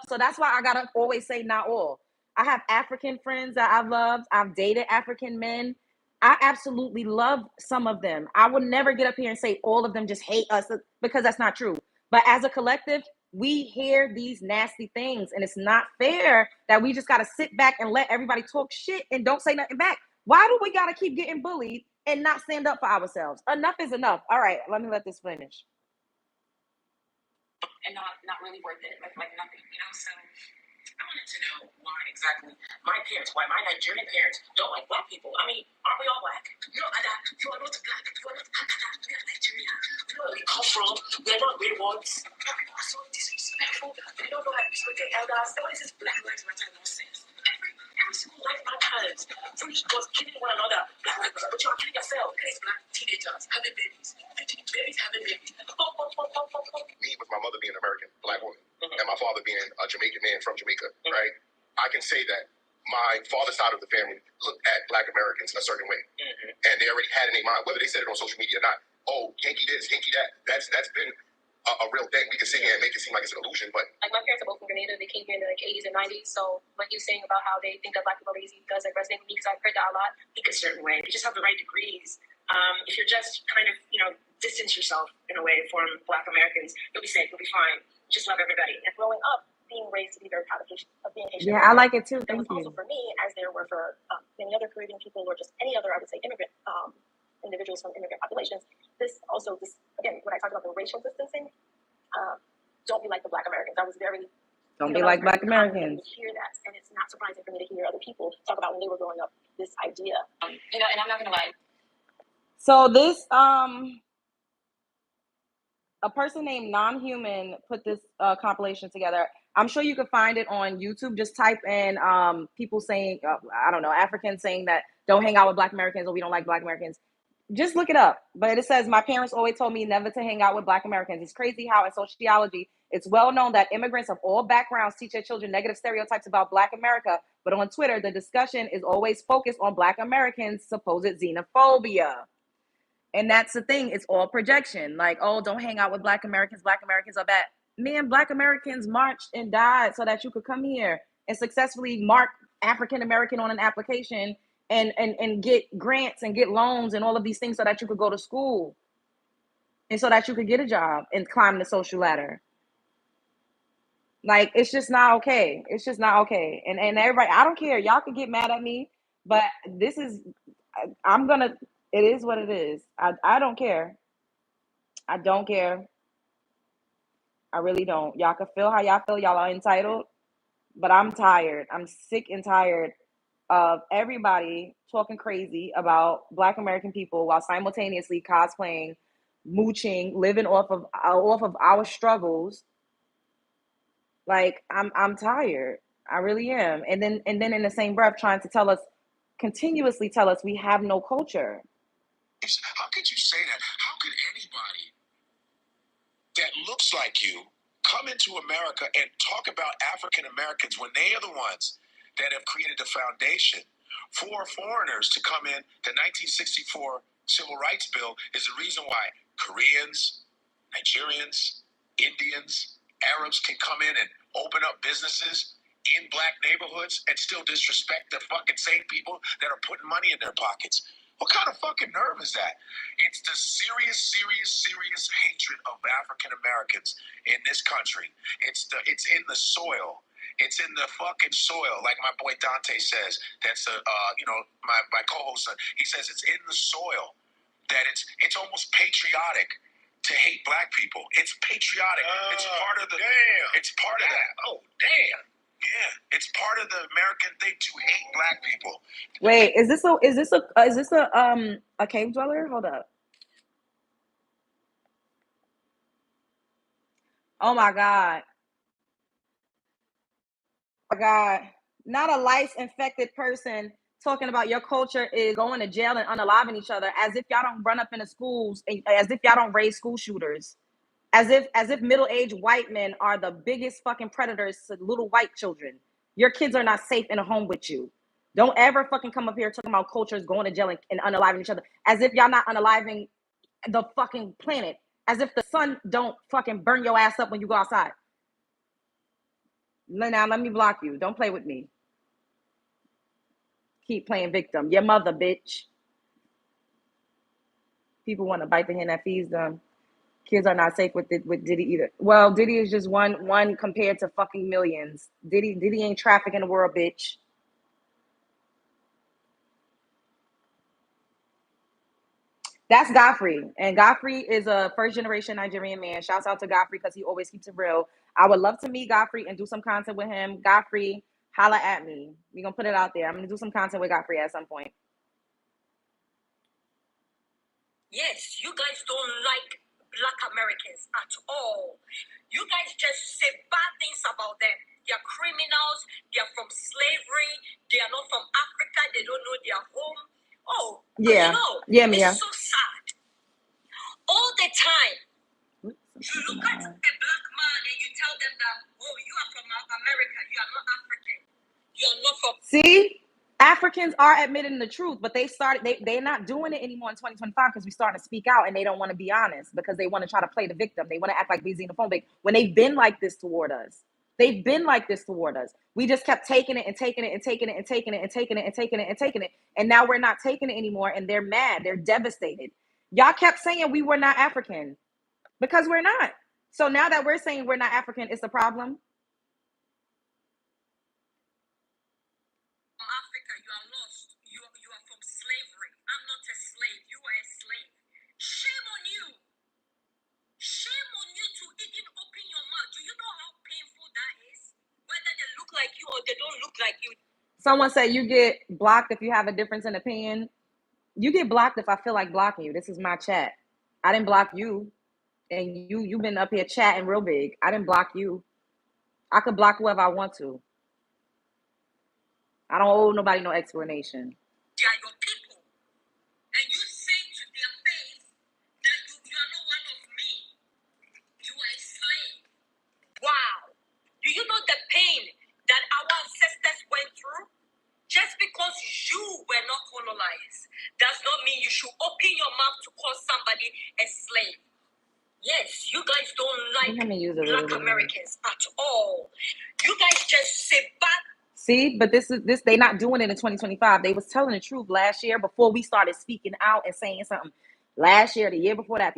Speaker 1: So that's why I gotta always say not all. I have African friends that I've loved. I've dated African men. I absolutely love some of them. I would never get up here and say all of them just hate us because that's not true. But as a collective, we hear these nasty things, and it's not fair that we just got to sit back and let everybody talk shit and don't say nothing back. Why do we got to keep getting bullied and not stand up for ourselves? Enough is enough. All right, let this finish.
Speaker 3: And not really worth it, like nothing, you know. So I wanted to know why exactly why my Nigerian parents don't like black people. I mean, aren't we all black? No, you are not black. You are not we are Nigerian. We know where we come from. We are not weird ones. Black people are so disrespectful. They don't know how to respect their elders. What is this Black Lives Matter nonsense? Every single life matters. Free was killing one another. Black lives matter, but you are killing yourself. These black teenagers having babies. Babies having babies.
Speaker 2: Me, with my mother being an American black woman, and my father being a Jamaican man from Jamaica, right? I can say that my father's side of the family looked at black Americans a certain way, and they already had in their mind, whether they said it on social media or not. Oh, Yankee this, Yankee that. That's been a real thing. We can sit here and make it seem like it's an illusion, but
Speaker 3: like my parents are both from Grenada. They came here in the 80s and 90s. So what you're saying about how they think that black people are lazy doesn't resonate with me because I've heard that a lot. Think a certain way. You just have the right degrees. If you're just kind of, distance yourself in a way from black Americans, you'll be safe. You'll be fine. Just love everybody. And growing up, being raised to be very proud of being Haitian.
Speaker 1: Yeah, I like it too.
Speaker 3: Thank you. Also for me, as there were for many other Caribbean people or just any other, I would say, immigrant individuals from immigrant populations. This again, when I talked about the racial distancing, don't be like the black Americans. I was very
Speaker 1: don't be like black Americans.
Speaker 3: To hear that, and it's not surprising for me to hear other people talk about when they were growing up this idea. And I'm not gonna lie.
Speaker 1: So this a person named Non-Human put this compilation together. I'm sure you could find it on YouTube. Just type in people saying, I don't know, Africans saying that don't hang out with black Americans or we don't like black Americans. Just look it up. But it says, my parents always told me never to hang out with black Americans. It's crazy how in sociology, it's well known that immigrants of all backgrounds teach their children negative stereotypes about black America. But on Twitter, the discussion is always focused on black Americans' supposed xenophobia. And that's the thing. It's all projection. Like, oh, don't hang out with black Americans. Black Americans are bad. Man, black Americans marched and died so that you could come here and successfully mark African American on an application and get grants and get loans and all of these things so that you could go to school and so that you could get a job and climb the social ladder. Like, it's just not okay. It's just not okay. And everybody, I don't care. Y'all could get mad at me, but this is, it is what it is. I don't care. I don't care. I really don't. Y'all can feel how y'all feel. Y'all are entitled, but I'm tired. I'm sick and tired of everybody talking crazy about black American people while simultaneously cosplaying, mooching, living off of our struggles. Like, I'm tired. I really am. And then in the same breath trying to continuously tell us we have no culture.
Speaker 2: How could you say that? How could anybody that looks like you come into America and talk about African Americans when they are the ones that have created the foundation for foreigners to come in? The 1964 Civil Rights Bill is the reason why Koreans, Nigerians, Indians, Arabs can come in and open up businesses in black neighborhoods and still disrespect the fucking same people that are putting money in their pockets. What kind of fucking nerve is that? It's the serious hatred of African Americans in this country. It's in the soil. It's in the fucking soil, like my boy Dante says. That's my co-host. He says it's in the soil. That it's almost patriotic to hate black people. It's patriotic. It's part of the. Damn. It's part of that. Oh damn. Yeah, it's part of the American thing to hate black people.
Speaker 1: Wait, is this a cave dweller? Hold up. Oh my God. Oh my God. Not a lice infected person talking about your culture is going to jail and unaliving each other, as if y'all don't run up into schools, as if y'all don't raise school shooters. As if middle-aged white men are the biggest fucking predators to little white children. Your kids are not safe in a home with you. Don't ever fucking come up here talking about cultures going to jail and unaliving each other. As if y'all not unaliving the fucking planet. As if the sun don't fucking burn your ass up when you go outside. Now, let me block you. Don't play with me. Keep playing victim. Your mother, bitch. People want to bite the hand that feeds them. Kids are not safe with Diddy either. Well, Diddy is just one compared to fucking millions. Diddy ain't trafficking the world, bitch. That's Godfrey. And Godfrey is a first generation Nigerian man. Shouts out to Godfrey because he always keeps it real. I would love to meet Godfrey and do some content with him. Godfrey, holla at me. We're going to put it out there. I'm going to do some content with Godfrey at some point.
Speaker 3: Yes, you guys don't like Black Americans at all. You guys just say bad things about them. They're criminals. They're from slavery. They are not from Africa. They don't know their home. Oh,
Speaker 1: yeah. Yeah, Mia.
Speaker 3: It's so sad. All the time, you look at a black man and you tell them that, oh, you are from America. You are not African. You are not from...
Speaker 1: See? Africans are admitting the truth, but they're not doing it anymore in 2025 because we starting to speak out and they don't want to be honest because they want to try to play the victim. They want to act like we're xenophobic when they've been like this toward us. They've been like this toward us. We just kept taking it and taking it and taking it and taking it and taking it and taking it and taking it. And now we're not taking it anymore and they're mad. They're devastated. Y'all kept saying we were not African because we're not. So now that we're saying we're not African, it's a problem.
Speaker 3: Like you or they don't look like you.
Speaker 1: Someone said you get blocked if you have a difference in opinion. You get blocked if I feel like blocking you. This is my chat. I didn't block you. And you've been up here chatting real big. I didn't block you. I could block whoever I want to. I don't owe nobody no explanation.
Speaker 3: They are your people. And you say to their face that you are not one of me. You are a slave. Wow. Do you know the pain that our ancestors went through? Just because you were not colonized does not mean you should open your mouth to call somebody a slave. Yes, you guys don't like Black Americans at all. You guys just say bad.
Speaker 1: See, but this they're not doing it in 2025. They was telling the truth last year before we started speaking out and saying something. Last year, the year before that,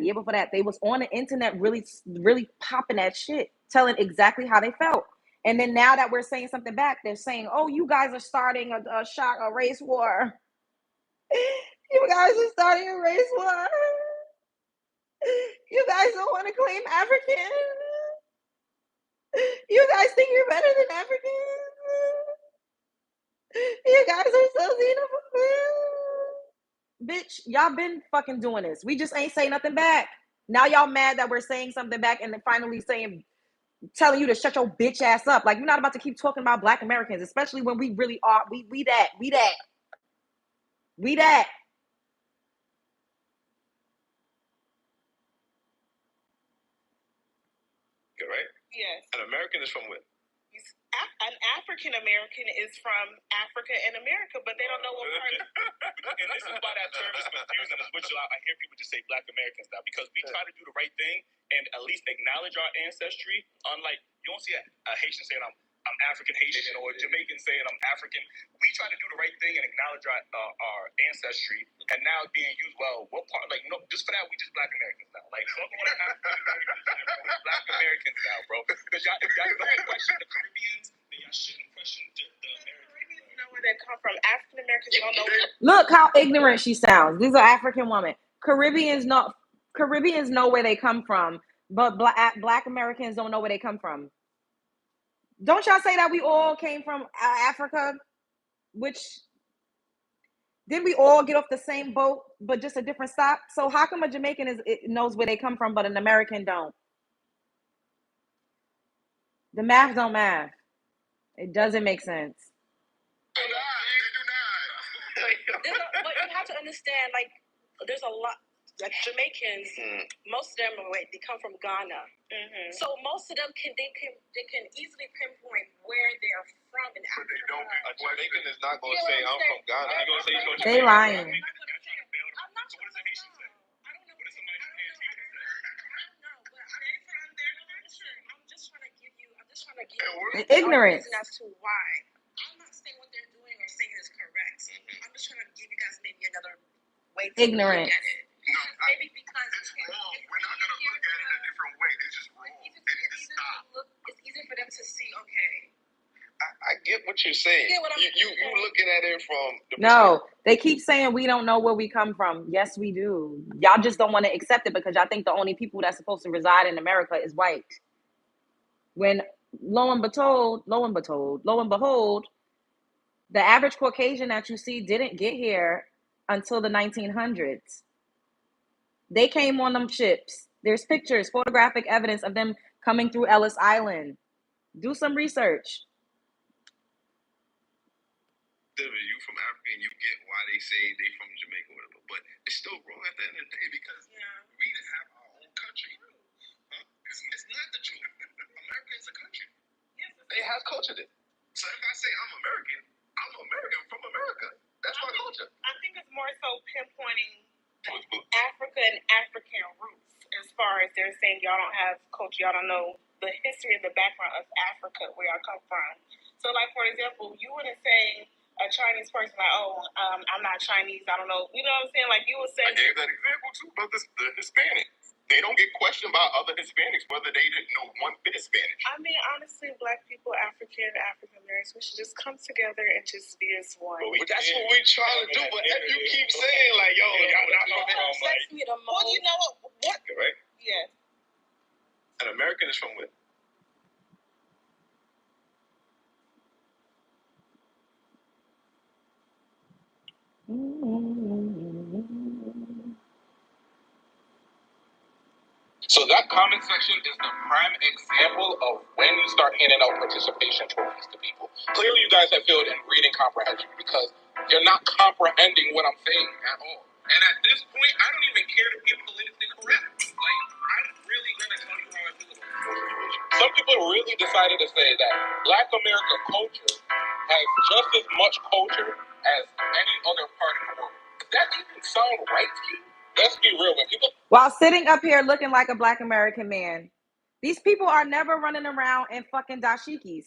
Speaker 1: they was on the internet really, really popping that shit, telling exactly how they felt. And then now that we're saying something back, they're saying, oh, you guys are starting a race war. You guys are starting a race war. You guys don't want to claim African. You guys think you're better than Africans. You guys are so xenophobic. Bitch, y'all been fucking doing this. We just ain't say nothing back. Now y'all mad that we're saying something back and then finally telling you to shut your bitch ass up. Like, you're not about to keep talking about Black Americans, especially when we really are. We that.
Speaker 2: Good, right?
Speaker 4: Yes.
Speaker 2: An American is from where?
Speaker 4: An African American is from Africa and America, but they don't know what part.
Speaker 2: And this is why that term is confusing. I hear people just say Black Americans now because we try to do the right thing and at least acknowledge our ancestry. Unlike you don't see a Haitian saying I'm African Haitian or Jamaican saying I'm African. We try to do the right thing and acknowledge our ancestry, and now it's being used. Well, what part? Like, no, just for that, we just Black Americans now. Like, so Black Americans now, bro. Because if y'all don't question the Caribbeans, then y'all shouldn't question the Americans.
Speaker 4: Know where they come from. African Americans don't know.
Speaker 1: Look how ignorant she sounds. These are African women. Caribbeans know where they come from, but Black Americans don't know where they come from. Don't y'all say that we all came from Africa? Which didn't we all get off the same boat, but just a different stop? So how come a Jamaican knows where they come from, but an American don't? The math don't math. It doesn't make sense.
Speaker 4: They do not. But you have to understand, like, there's a lot. Like Jamaicans, most of them they come from Ghana. Mm-hmm. So most of them can easily pinpoint where they're from in Africa.
Speaker 2: But they don't. A Jamaican is not going to say I'm from Ghana. They're going to say you're
Speaker 1: They lying.
Speaker 4: I'm not. So what does a Haitian say? I don't know. What does somebody from Haiti say? I don't know, but they're from their culture. I'm just trying to give you
Speaker 1: ignorance
Speaker 4: as to why. I'm not saying what they're doing or saying is correct. Mm-hmm. I'm just trying to give you guys maybe another way to
Speaker 1: ignorant.
Speaker 4: Look at it. No, maybe because
Speaker 2: it's wrong. We're not going to look at it what you're saying. You looking at it from the
Speaker 1: No, they keep saying we don't know where we come from. Yes, we do. Y'all just don't want to accept it because y'all think the only people that's supposed to reside in America is white. When lo and behold, the average Caucasian that you see didn't get here until the 1900s. They came on them ships. There's pictures, photographic evidence of them coming through Ellis Island. Do some research.
Speaker 2: You from Africa and you get why they say they from Jamaica or whatever, but it's still wrong at the end of the day because we have our own country. Huh? It's not the truth. America is a country. Yes, it has culture there. So if I say I'm American from America. That's my culture. I think it's more so pinpointing Africa and African roots as far as they're saying y'all don't have culture, y'all don't know the history and the background of Africa, where y'all come from. So like, for example, you wouldn't say a Chinese person like, I'm not Chinese, I don't know. You know what I'm saying? Like you would say. I gave that example too about the Hispanic. They don't get questioned by other Hispanics whether they didn't know one bit of Spanish. I mean, honestly, Black people, African Americans, we should just come together and just be as one. But that's what we're trying to do. But if you keep saying like, yo, y'all not gonna sex me the most. Well, you know what? Right? Yeah. An American is from where?
Speaker 5: So that comment section is the prime example of when you start handing out participation trophies to people. Clearly you guys have failed in reading comprehension because you're not comprehending what I'm saying at all. And at this point, I don't even care to be politically correct. Like, I'm really going to tell you how I feel about it. Some people really decided to say that Black America culture has just as much culture as any other part of the world. Does that even sound right to you? Let's be real with people.
Speaker 1: While sitting up here looking like a Black American man, these people are never running around in fucking dashikis.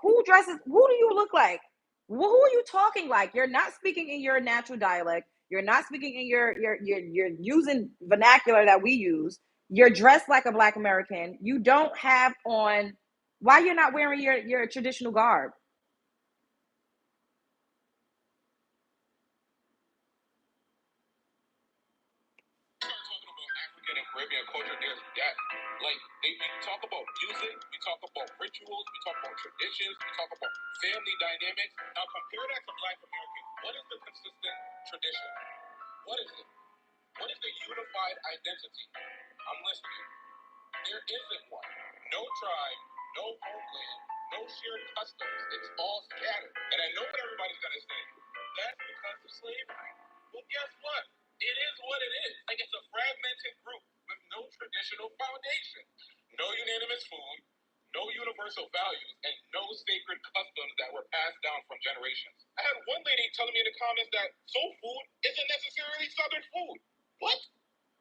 Speaker 1: Who do you look like? Who are you talking like? You're not speaking in your natural dialect. You're not speaking in you're using vernacular that we use. You're dressed like a Black American. You don't have on, why you're not wearing your traditional garb?
Speaker 5: And Caribbean culture, there's that. Like, we talk about music, we talk about rituals, we talk about traditions, we talk about family dynamics. Now compare that to Black American. What is the consistent tradition? What is it? What is the unified identity? I'm listening. There isn't one. No tribe, no homeland, no shared customs. It's all scattered. And I know what everybody's gonna say. That's because of slavery. Well, guess what? It is what it is. Like, it's a fragmented group with no traditional foundation, no unanimous food, no universal values, and no sacred customs that were passed down from generations. I had one lady telling me in the comments that soul food isn't necessarily Southern food. What?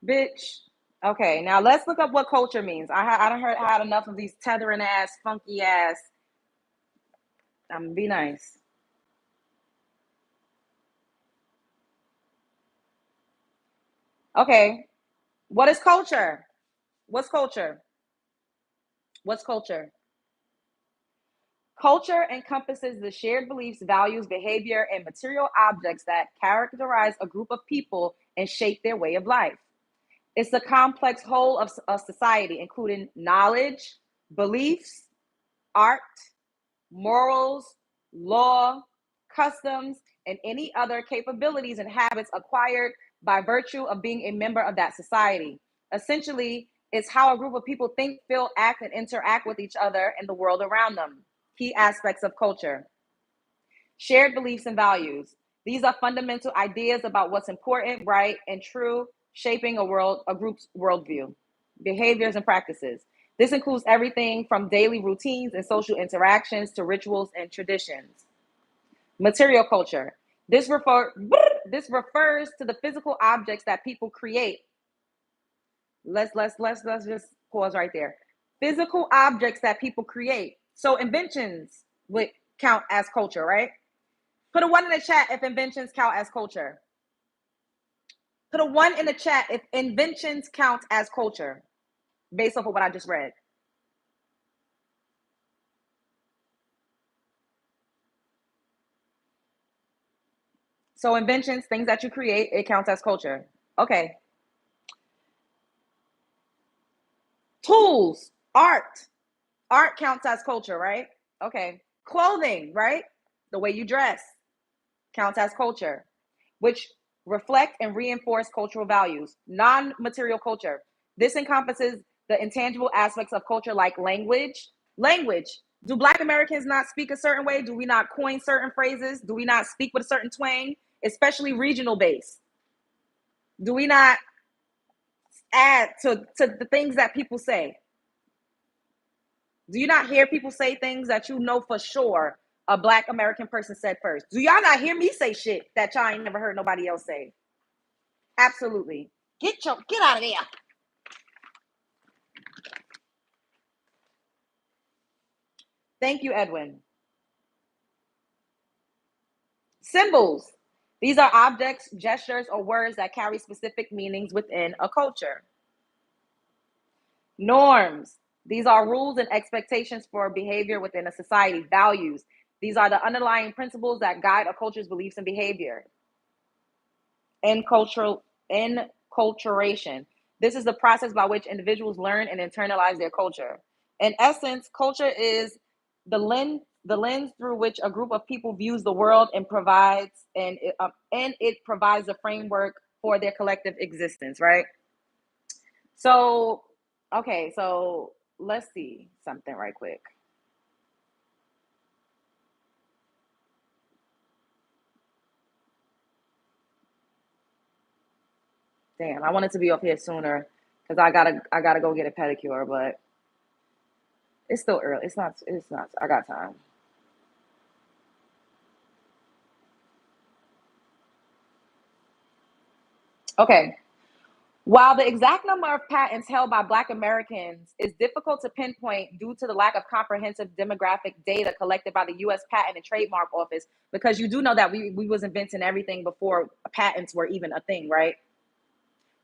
Speaker 1: Bitch. Okay, now let's look up what culture means. I done had enough of these tethering ass, funky ass. I'm gonna be nice. Okay, what is culture? What's culture? What's culture? Culture encompasses the shared beliefs, values, behavior, and material objects that characterize a group of people and shape their way of life. It's the complex whole of a society, including knowledge, beliefs, art, morals, law, customs, and any other capabilities and habits acquired by virtue of being a member of that society. Essentially, it's how a group of people think, feel, act, and interact with each other and the world around them. Key aspects of culture. Shared beliefs and values. These are fundamental ideas about what's important, right, and true, shaping a group's worldview. Behaviors and practices. This includes everything from daily routines and social interactions to rituals and traditions. Material culture. This refers to the physical objects that people create. Let's just pause right there. Physical objects that people create. So inventions would count as culture, right? Put a 1 in the chat if inventions count as culture. Put a 1 in the chat if inventions count as culture, based off of what I just read. So inventions, things that you create, it counts as culture. Okay. Tools, art. Art counts as culture, right? Okay. Clothing, right? The way you dress counts as culture, which reflect and reinforce cultural values. Non-material culture. This encompasses the intangible aspects of culture like language. Language. Do Black Americans not speak a certain way? Do we not coin certain phrases? Do we not speak with a certain twang, especially regional based? Do we not add to the things that people say? Do you not hear people say things that you know for sure a Black American person said first? Do y'all not hear me say shit that y'all ain't never heard nobody else say? Absolutely. Get out of there. Thank you, Edwin. Symbols. These are objects, gestures, or words that carry specific meanings within a culture. Norms. These are rules and expectations for behavior within a society. Values. These are the underlying principles that guide a culture's beliefs and behavior. Enculturation. This is the process by which individuals learn and internalize their culture. In essence, culture is the lens through which a group of people views the world and it provides a framework for their collective existence, right? So, okay, so let's see something right quick. Damn, I wanted to be up here sooner because I gotta go get a pedicure, but it's still early. It's not. I got time. Okay. While the exact number of patents held by Black Americans is difficult to pinpoint due to the lack of comprehensive demographic data collected by the U.S. Patent and Trademark Office, because you do know that we was inventing everything before patents were even a thing, right?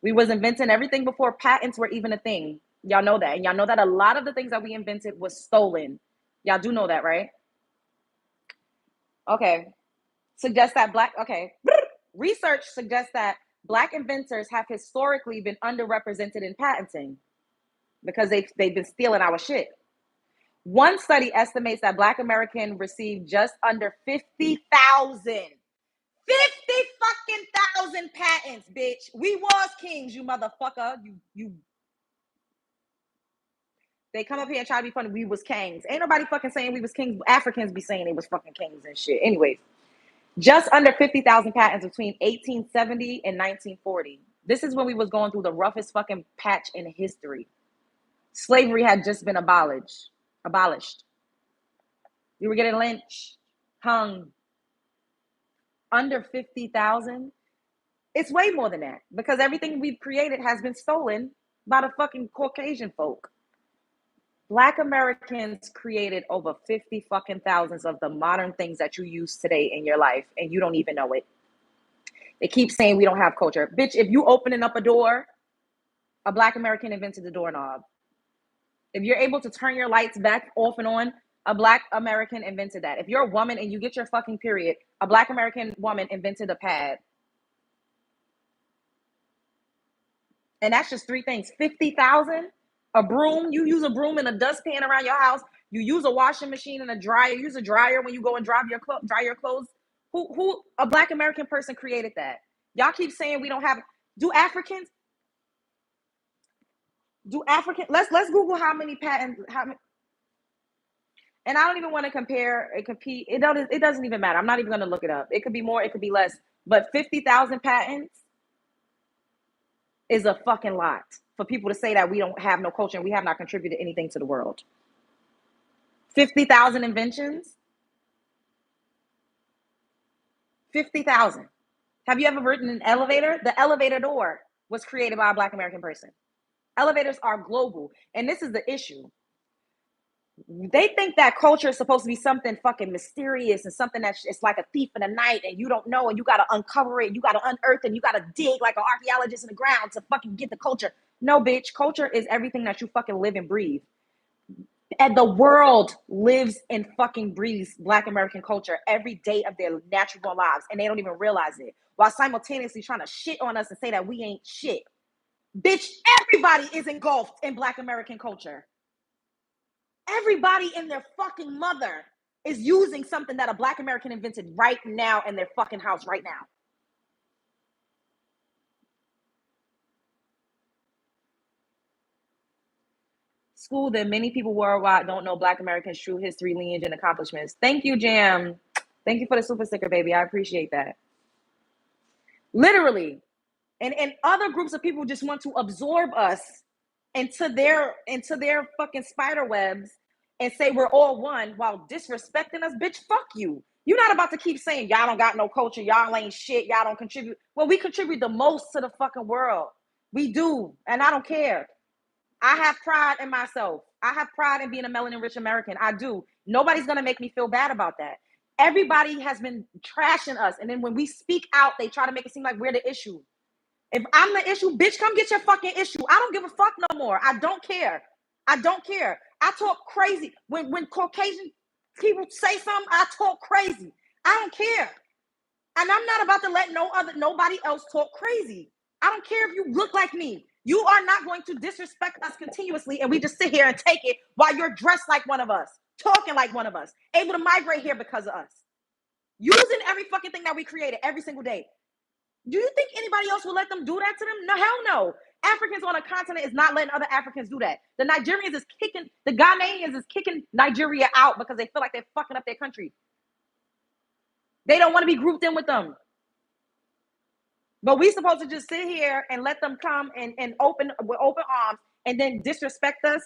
Speaker 1: We was inventing everything before patents were even a thing. Y'all know that. And y'all know that a lot of the things that we invented was stolen. Y'all do know that, right? Okay. Research suggests that Black inventors have historically been underrepresented in patenting because they've been stealing our shit. One study estimates that Black Americans received just under 50,000 fucking thousand patents, bitch. We was kings, you motherfucker. They come up here and try to be funny. We was kings. Ain't nobody fucking saying we was kings. Africans be saying they was fucking kings and shit. Anyways, just under 50,000 patents between 1870 and 1940. This is when we was going through the roughest fucking patch in history. Slavery had just been abolished. You were getting lynched, hung. Under 50,000. It's way more than that because everything we've created has been stolen by the fucking Caucasian folk. Black Americans created over 50 fucking thousands of the modern things that you use today in your life, and you don't even know it. They keep saying we don't have culture. Bitch, if you opening up a door, a Black American invented the doorknob. If you're able to turn your lights back off and on, a Black American invented that. If you're a woman and you get your fucking period, a Black American woman invented a pad. And that's just three things. 50,000, a broom. You use a broom and a dustpan around your house. You use a washing machine and a dryer. You use a dryer when you go and dry your clothes. Who a Black American person created that? Y'all keep saying we don't have. Do Africans? Let's Google how many patents. And I don't even want to compare and compete. It doesn't even matter. I'm not even going to look it up. It could be more. It could be less. But 50,000 patents is a fucking lot for people to say that we don't have no culture and we have not contributed anything to the world. 50,000 inventions. 50,000. Have you ever ridden an elevator? The elevator door was created by a Black American person. Elevators are global. And this is the issue. They think that culture is supposed to be something fucking mysterious and something that's it's like a thief in the night and you don't know and you got to uncover it. You got to unearth and you got to dig like an archaeologist in the ground to fucking get the culture. No, bitch. Culture is everything that you fucking live and breathe. And the world lives and fucking breathes Black American culture every day of their natural lives, and they don't even realize it, while simultaneously trying to shit on us and say that we ain't shit. Bitch, everybody is engulfed in Black American culture. Everybody and their fucking mother is using something that a Black American invented right now in their fucking house right now. School that many people worldwide don't know Black Americans' true history, lineage, and accomplishments. Thank you, Jam. Thank you for the super sticker, baby. I appreciate that. Literally. And other groups of people just want to absorb us into their fucking spider webs and say we're all one while disrespecting us. Bitch, fuck you. You're not about to keep saying y'all don't got no culture, y'all ain't shit, y'all don't contribute. Well, we contribute the most to the fucking world. We do, and I don't care. I have pride in myself. I have pride in being a melanin-rich American. I do. Nobody's going to make me feel bad about that. Everybody has been trashing us, and then when we speak out, they try to make it seem like we're the issue. If I'm the issue, bitch, come get your fucking issue. I don't give a fuck no more. I don't care. I don't care. I talk crazy. When Caucasian people say something, I talk crazy. I don't care. And I'm not about to let nobody else talk crazy. I don't care if you look like me. You are not going to disrespect us continuously, and we just sit here and take it while you're dressed like one of us, talking like one of us, able to migrate here because of us, using every fucking thing that we created every single day. Do you think anybody else will let them do that to them? No, hell no. Africans on a continent is not letting other Africans do that. The Nigerians is kicking, the Ghanaians is kicking Nigeria out because they feel like they're fucking up their country. They don't want to be grouped in with them. But we supposed to just sit here and let them come and open with open arms and then disrespect us,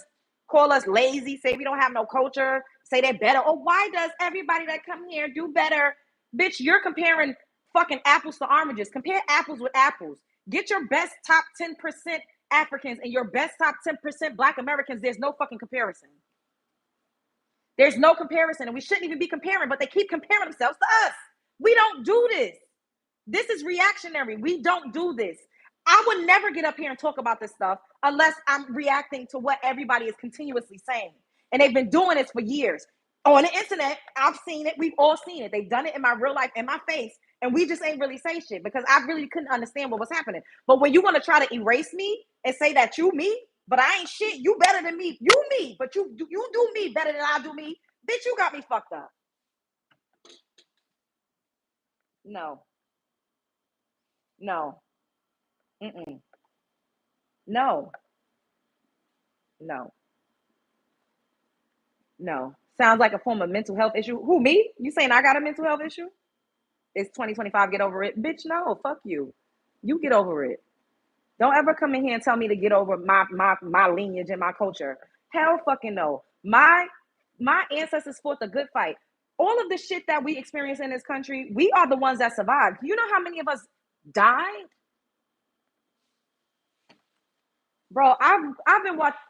Speaker 1: call us lazy, say we don't have no culture, say they're better. Oh, why does everybody that come here do better? Bitch, you're comparing fucking apples to oranges. Compare apples with apples. Get your best top 10% Africans and your best top 10% Black Americans. There's no fucking comparison. There's no comparison, and we shouldn't even be comparing, but they keep comparing themselves to us. We don't do this. This is reactionary. We don't do this. I would never get up here and talk about this stuff unless I'm reacting to what everybody is continuously saying. And they've been doing this for years. On the internet, I've seen it. We've all seen it. They've done it in my real life, in my face. And we just ain't really say shit because I really couldn't understand what was happening. But when you want to try to erase me and say that you me, but I ain't shit, you better than me. You me, but you do me better than I do me. Bitch, you got me fucked up. No. No. Mm-mm. No. No. No. Sounds like a form of mental health issue. Who, me? You saying I got a mental health issue? It's 2025, get over it. Bitch, no, fuck you. You get over it. Don't ever come in here and tell me to get over my lineage and my culture. Hell fucking no. My ancestors fought the good fight. All of the shit that we experience in this country, we are the ones that survived. You know how many of us died? Bro, I've been watching.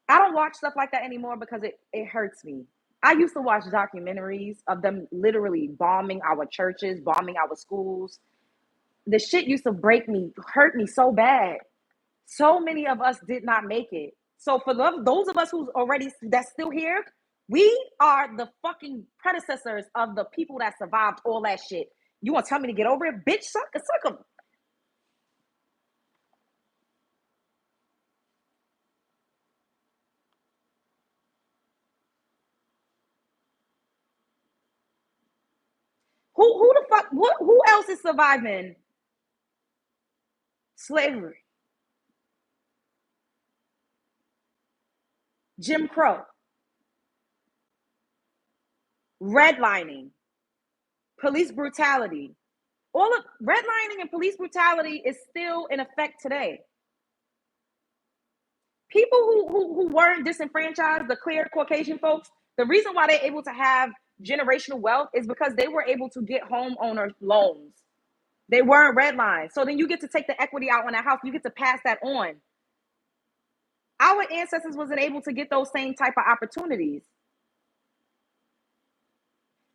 Speaker 1: I don't watch stuff like that anymore because it hurts me. I used to watch documentaries of them literally bombing our churches, bombing our schools. The shit used to break me, hurt me so bad. So many of us did not make it. So for those of us that's still here, we are the fucking predecessors of the people that survived all that shit. You want to tell me to get over it? Bitch, suck them. Who the fuck? Who else is surviving slavery? Jim Crow, redlining, police brutality. All of redlining and police brutality is still in effect today. People who weren't disenfranchised, the clear Caucasian folks, the reason why they're able to have generational wealth is because they were able to get homeowner loans. They weren't redlined. So then you get to take the equity out on that house. You get to pass that on. Our ancestors wasn't able to get those same type of opportunities.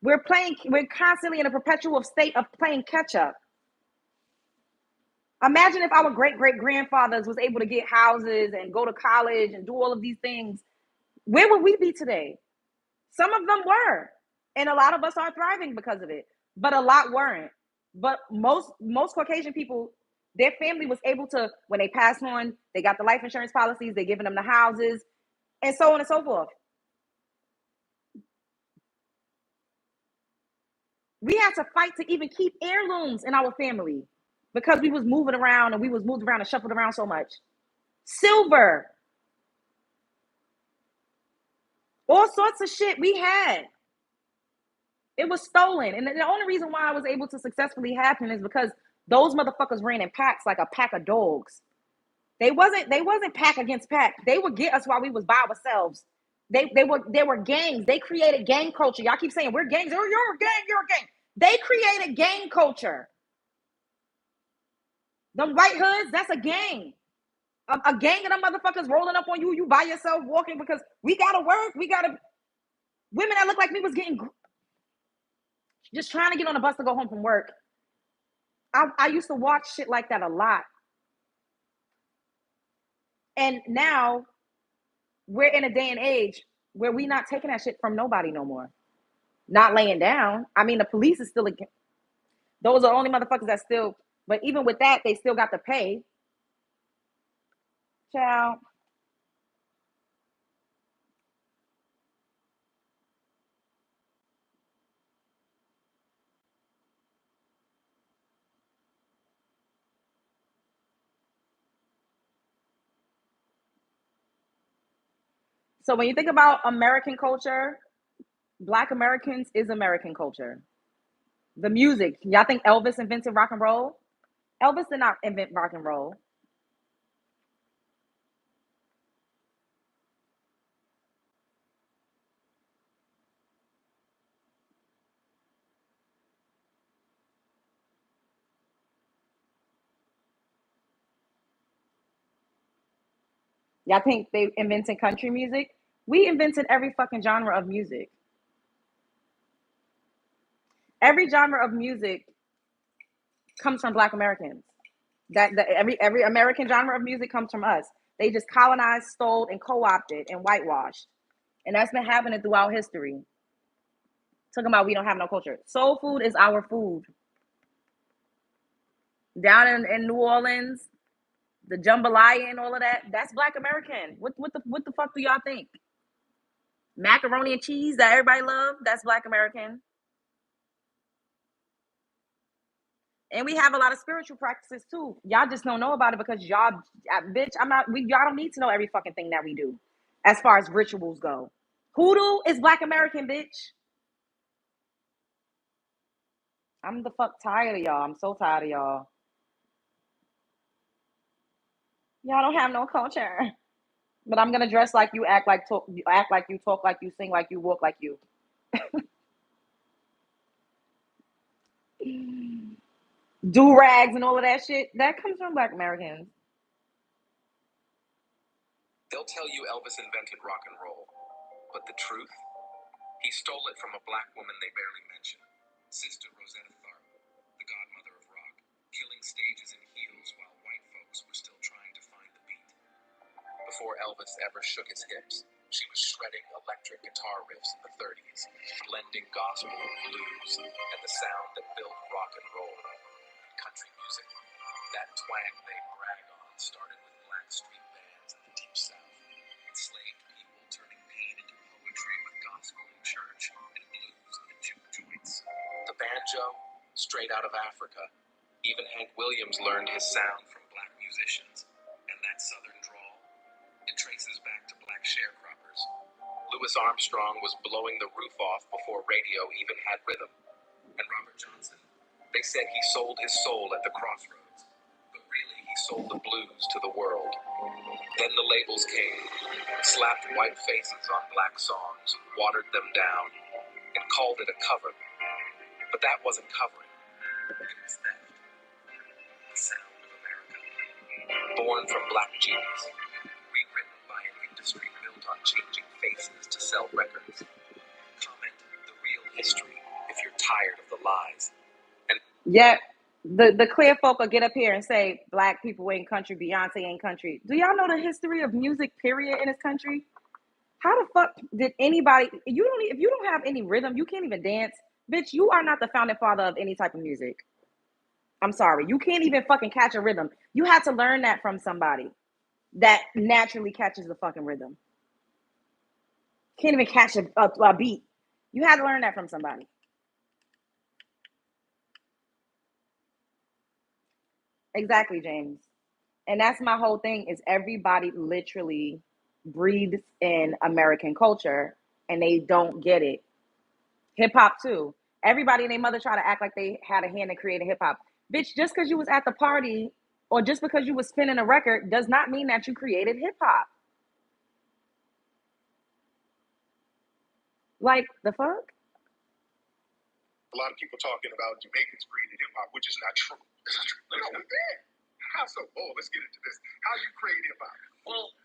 Speaker 1: We're constantly in a perpetual state of playing catch up. Imagine if our great-great-grandfathers was able to get houses and go to college and do all of these things. Where would we be today? Some of them were. And a lot of us are thriving because of it. But a lot weren't. But most Caucasian people, their family was able to, when they passed on, they got the life insurance policies, they're giving them the houses, and so on and so forth. We had to fight to even keep heirlooms in our family because we was moving around and we was moved around and shuffled around so much. Silver. All sorts of shit we had. It was stolen. And the only reason why I was able to successfully happen is because those motherfuckers ran in packs like a pack of dogs. They wasn't pack against pack. They would get us while we was by ourselves. They were gangs. They created gang culture. Y'all keep saying we're gangs. Oh, you're a gang, you're a gang. They created gang culture. Them white hoods, that's a gang. A gang of them motherfuckers rolling up on you, you by yourself walking because we gotta work. Women that look like me was getting, just trying to get on a bus to go home from work. I used to watch shit like that a lot. And now we're in a day and age where we not taking that shit from nobody no more. Not laying down. I mean, the police is still, those are only motherfuckers that still, but even with that, they still got to pay. Child. So when you think about American culture, Black Americans is American culture. The music. Y'all think Elvis invented rock and roll? Elvis did not invent rock and roll. Y'all think they invented country music? We invented every fucking genre of music. Every genre of music comes from Black Americans. Every American genre of music comes from us. They just colonized, stole, and co-opted and whitewashed. And that's been happening throughout history. Talking about we don't have no culture. Soul food is our food. Down in New Orleans, the jambalaya and all of that, that's Black American. What the fuck do y'all think? Macaroni and cheese that everybody love, that's Black American. And we have a lot of spiritual practices too. Y'all just don't know about it because y'all, bitch, y'all don't need to know every fucking thing that we do as far as rituals go. Hoodoo is Black American, bitch. I'm the fuck tired of y'all. I'm so tired of y'all. Y'all don't have no culture. But I'm gonna dress like you, act like you, talk like you, sing like you, walk like you. Do rags and all of that shit. That comes from Black Americans.
Speaker 2: They'll tell you Elvis invented rock and roll, but the truth? He stole it from a black woman they barely mention, Sister Rosetta Tharpe, the godmother of rock, killing stages in heels while white folks were still trying to find the beat. Before Elvis ever shook his hips, she was shredding electric guitar riffs in the 30s, blending gospel and blues, and the sound that built rock and roll and country music. That twang they brag on started with black street bands in the Deep South, enslaved people turning pain into poetry with gospel in church and blues in the juke joints. The banjo, straight out of Africa. Even Hank Williams learned his sound from black musicians, and that southern drawl, it traces back to black sharecroppers. Louis Armstrong was blowing the roof off before radio even had rhythm. And Robert Johnson, they said he sold his soul at the crossroads, but really he sold the blues to the world. Then the labels came, slapped white faces on black songs, watered them down, and called it a cover. But that wasn't covering, it was theft. The sound of America, born from black genius, rewritten by an industry built on changing faces to sell records. Comment the real history if you're tired of the lies.
Speaker 1: Yeah. the clear folk will get up here and say black people ain't country, Beyonce ain't country. Do y'all know the history of music, period, in this country? How the fuck did anybody? If you don't have any rhythm, you can't even dance, bitch. You are not the founding father of any type of music. I'm sorry, you can't even fucking catch a rhythm. You had to learn that from somebody that naturally catches the fucking rhythm. Can't even catch a beat. You had to learn that from somebody. Exactly, James. And that's my whole thing is everybody literally breathes in American culture and they don't get it. Hip hop too. Everybody and their mother try to act like they had a hand in creating hip hop. Bitch, just because you was at the party or just because you was spinning a record does not mean that you created hip hop. Like the fuck?
Speaker 5: A lot of people talking about Jamaicans created hip hop, which is not true. It's not true. No, how so? Oh, let's get into this. How you create hip hop? Well,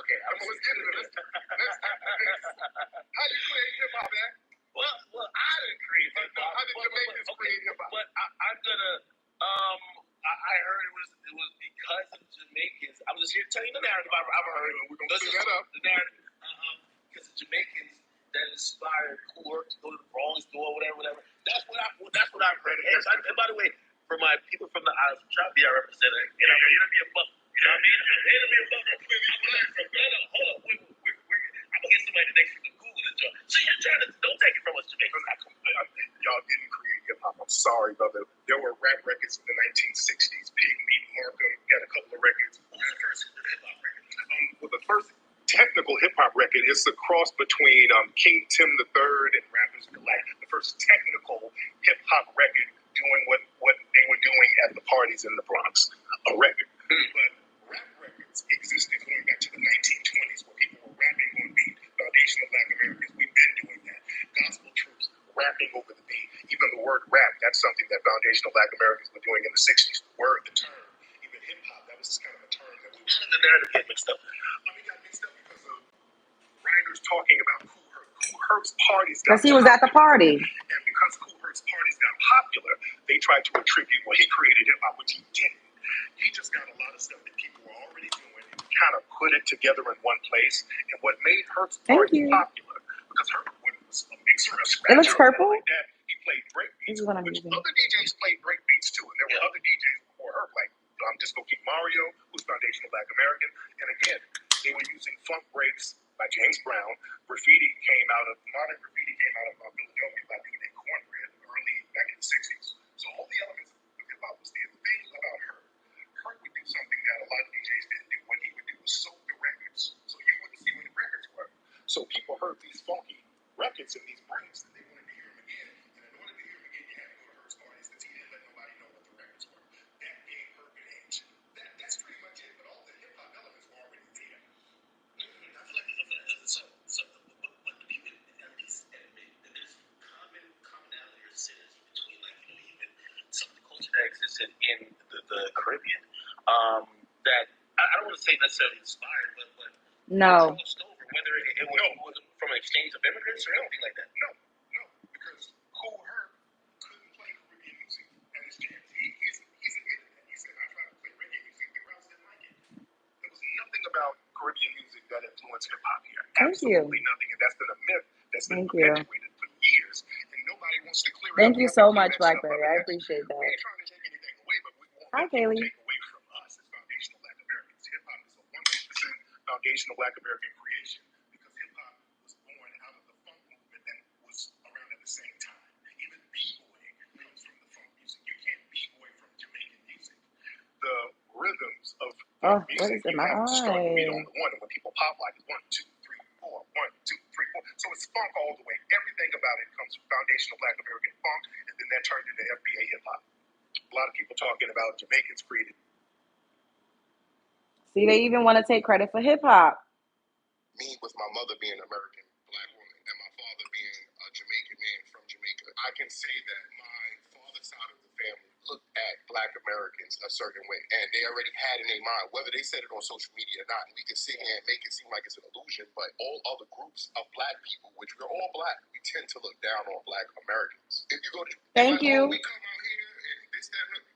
Speaker 5: okay. Let's get into this. How you create hip hop, man? Well, I didn't create hip hop. How did Jamaicans create hip hop? But I'm gonna. I heard it was because of Jamaicans. I'm just here to tell you the narrative I've heard. We're gonna clear that up. The narrative, because of Jamaicans that inspired Cool Herc to go to the Bronx store, whatever. That's what I've heard. And by the way, for my people from the islands, try to be our representative. You know, here to be a buck. You know what I mean? Here to be a buck. Hold up. I'm gonna get somebody next to Google the job. So you're trying to don't take it from us, Jamaicans. Y'all didn't create hip hop. I'm sorry, brother. There were rap records in the 1960s. Pig Meat Markham got a couple of records. What was the first hip hop record? Well, the first technical hip hop record is a cross between King Tim III and Rappers Galactic. The first technical hip hop record doing what they were doing at the parties in the Bronx, a record. But rap records existed going back to the 1920s, where people were rapping on beat. Foundational Black Americans, we've been doing that. Gospel troops rapping over the beat. Even the word rap, that's something that Foundational Black Americans were doing in the 60s. The term, even hip hop, that was kind of a term that we were. The narrative get mixed up. We got mixed up because of writers talking about Cool Herc. Cool Herc's parties got
Speaker 1: Because he was at the party.
Speaker 5: And because Cool Herc's parties got popular, they tried to attribute, well, he created hip hop, which he didn't. He just got a lot of stuff that people were already doing and kind of put it together in one place. And what made Herc's party popular, because Herc was a mixer, a scratcher,
Speaker 1: it looks purple.
Speaker 5: Like that, he played breakbeats, which other DJs played breakbeats too. And there were other DJs before Herc, like Disco King Mario, who's Foundational Black American. And again, they were using funk breaks by James Brown. Modern graffiti came out of Philadelphia by a dude named Cornbread early back in the 60s. So all the elements of hip hop was there. The thing about Herc would do something that a lot of DJs didn't do. What he would do was soak the records, so you wouldn't see what the records were. So people heard these funky records and these breaks, and they wanted to hear them again. And in order to hear them again, you had to go to Herc's parties because he didn't let nobody know what the records were. That gave Herc an edge. That's pretty much it. But all the hip hop elements were already there. So what the people at least admit that there's commonality or synergy between, like, even some of the culture that existed in the Caribbean, that I don't want to say necessarily inspired, but
Speaker 1: no.
Speaker 5: crossed over, whether it was from an exchange of immigrants or anything like that. No, because Cool Herc couldn't play Caribbean music at his jams. He's admitted that. He said, I tried to play reggae music, the crowds didn't like it. There was nothing about Caribbean music that influenced hip hop here. Absolutely nothing. And that's been a myth that's been perpetuated for years. And nobody wants to clear it up.
Speaker 1: Thank you so much, Blackberry. I appreciate that.
Speaker 5: We ain't trying to take anything away, but we won't
Speaker 1: Hi, Kaylee.
Speaker 5: take away from us as Foundational Black Americans. Hip hop is a 100% Foundational Black American creation because hip hop was born out of the funk movement that was around at the same time. Even b-boy comes from the funk music. You can't b-boy from Jamaican music. The rhythms of music, you have to start the beat on the one, and when people pop like 1, 2, 3, 4, 1, 2, 3, 4. So it's funk all the way. Everything about it comes from Foundational Black American funk, and then that turned into FBA hip hop. A lot of people talking about Jamaicans created.
Speaker 1: See, they even want to take credit for hip hop.
Speaker 5: Me, with my mother being an American Black woman and my father being a Jamaican man from Jamaica, I can say that my father's side of the family looked at Black Americans a certain way, and they already had in their mind, whether they said it on social media or not, and we can sit here and make it seem like it's an illusion, but all other groups of Black people, which we're all Black, we tend to look down on Black Americans. If you go to
Speaker 1: Thank you.
Speaker 5: We come out here and this, that, and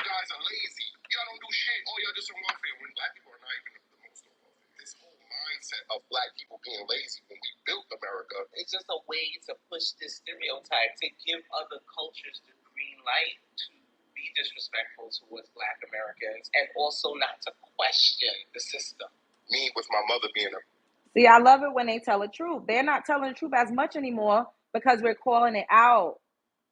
Speaker 5: guys are lazy. Y'all don't do shit. Oh, y'all just on welfare. When black people are not even the most on welfare. This whole mindset of black people being lazy when we built America.
Speaker 2: It's just a way to push this stereotype, to give other cultures the green light to be disrespectful towards black Americans and also not to question the system.
Speaker 5: Me with my mother being a...
Speaker 1: See, I love it when they tell the truth. They're not telling the truth as much anymore because we're calling it out.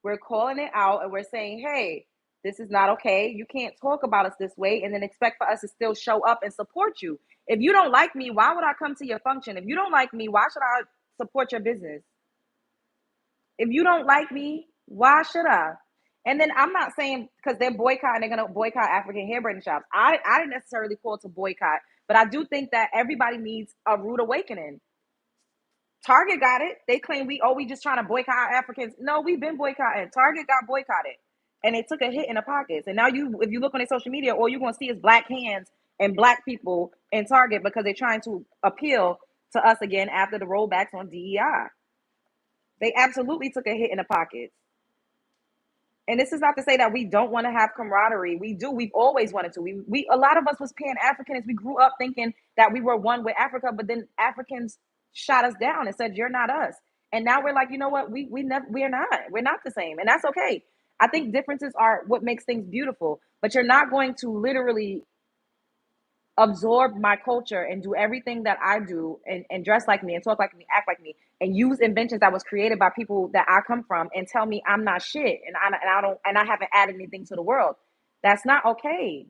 Speaker 1: We're calling it out and we're saying, hey, this is not okay. You can't talk about us this way and then expect for us to still show up and support you. If you don't like me, why would I come to your function? If you don't like me, why should I support your business? If you don't like me, why should I? And then I'm not saying because they're boycotting, they're going to boycott African hair braiding shops. I didn't necessarily call to boycott, but I do think that everybody needs a rude awakening. Target got it. They claim we just trying to boycott Africans. No, we've been boycotting. Target got boycotted. And they took a hit in the pockets. And now if you look on their social media, all you're going to see is black hands and black people in Target because they're trying to appeal to us again after the rollbacks on DEI. They absolutely took a hit in the pockets. And this is not to say that we don't want to have camaraderie. We do. We've always wanted to. We a lot of us was Pan-Africans. We grew up thinking that we were one with Africa, but then Africans shot us down and said, you're not us. And now we're like, you know what? We're not. We're not the same. And that's okay. I think differences are what makes things beautiful. But you're not going to literally absorb my culture and do everything that I do and dress like me and talk like me, act like me, and use inventions that was created by people that I come from and tell me I'm not shit and I haven't added anything to the world. That's not okay.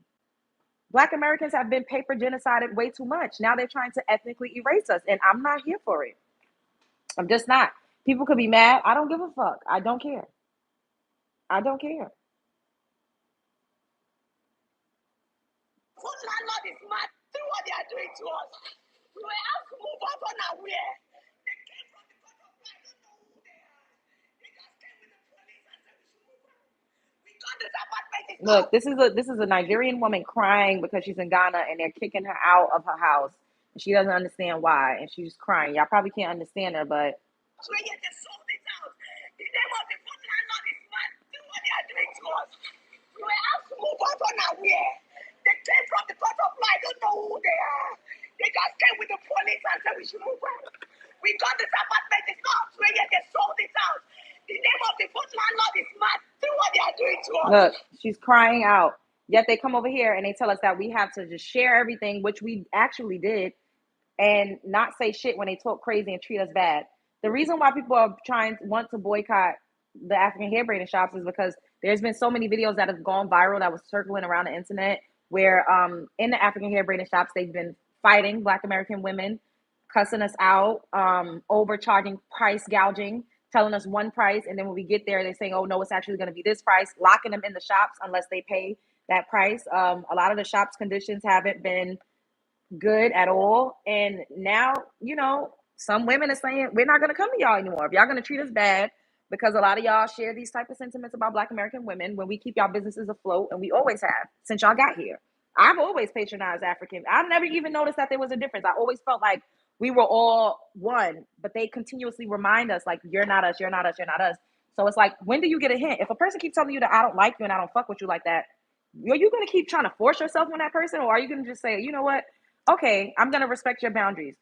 Speaker 1: Black Americans have been paper genocided way too much. Now they're trying to ethnically erase us, and I'm not here for it. I'm just not. People could be mad. I don't give a fuck. I don't care. I don't care.
Speaker 4: Food landlord is mad. See what they are doing to us. We were asked to move out unaware. They came from the court of law. I don't know who they are. They just came with the police and said we should move out. We got this apartment.
Speaker 1: Look, this is a Nigerian woman crying because she's in Ghana and they're kicking her out of her house. And she doesn't understand why, and she's crying. Y'all probably can't understand her, but
Speaker 4: So yet they sold it out. The name of the food landlord is mad. See what they are doing to us. We were asked to move out unaware. They came from the court of law. I don't know who they are. They just came with the police and said we should move out. We got this apartment. It's not where yet they sold it out. The name of the food landlord is mad. See what they are doing to us.
Speaker 1: look, she's crying out. Yet they come over here and they tell us that we have to just share everything, which we actually did, and not say shit when they talk crazy and treat us bad. The reason why people are want to boycott the African hair braiding shops is because there's been so many videos that have gone viral that was circling around the internet where in the African hair braiding shops they've been fighting Black American women, cussing us out, overcharging, price gouging, telling us one price, and then when we get there they're saying, oh no, it's actually going to be this price, locking them in the shops unless they pay that price. A lot of the shops conditions haven't been good at all. And now, some women are saying, we're not going to come to y'all anymore. If y'all going to treat us bad, because a lot of y'all share these type of sentiments about Black American women when we keep y'all businesses afloat, and we always have since y'all got here. I've always patronized African. I never even noticed that there was a difference. I always felt like we were all one, but they continuously remind us like, you're not us, you're not us, you're not us. So it's like, when do you get a hint? If a person keeps telling you that I don't like you and I don't fuck with you like that, are you going to keep trying to force yourself on that person? Or are you going to just say, you know what? Okay, I'm going to respect your boundaries.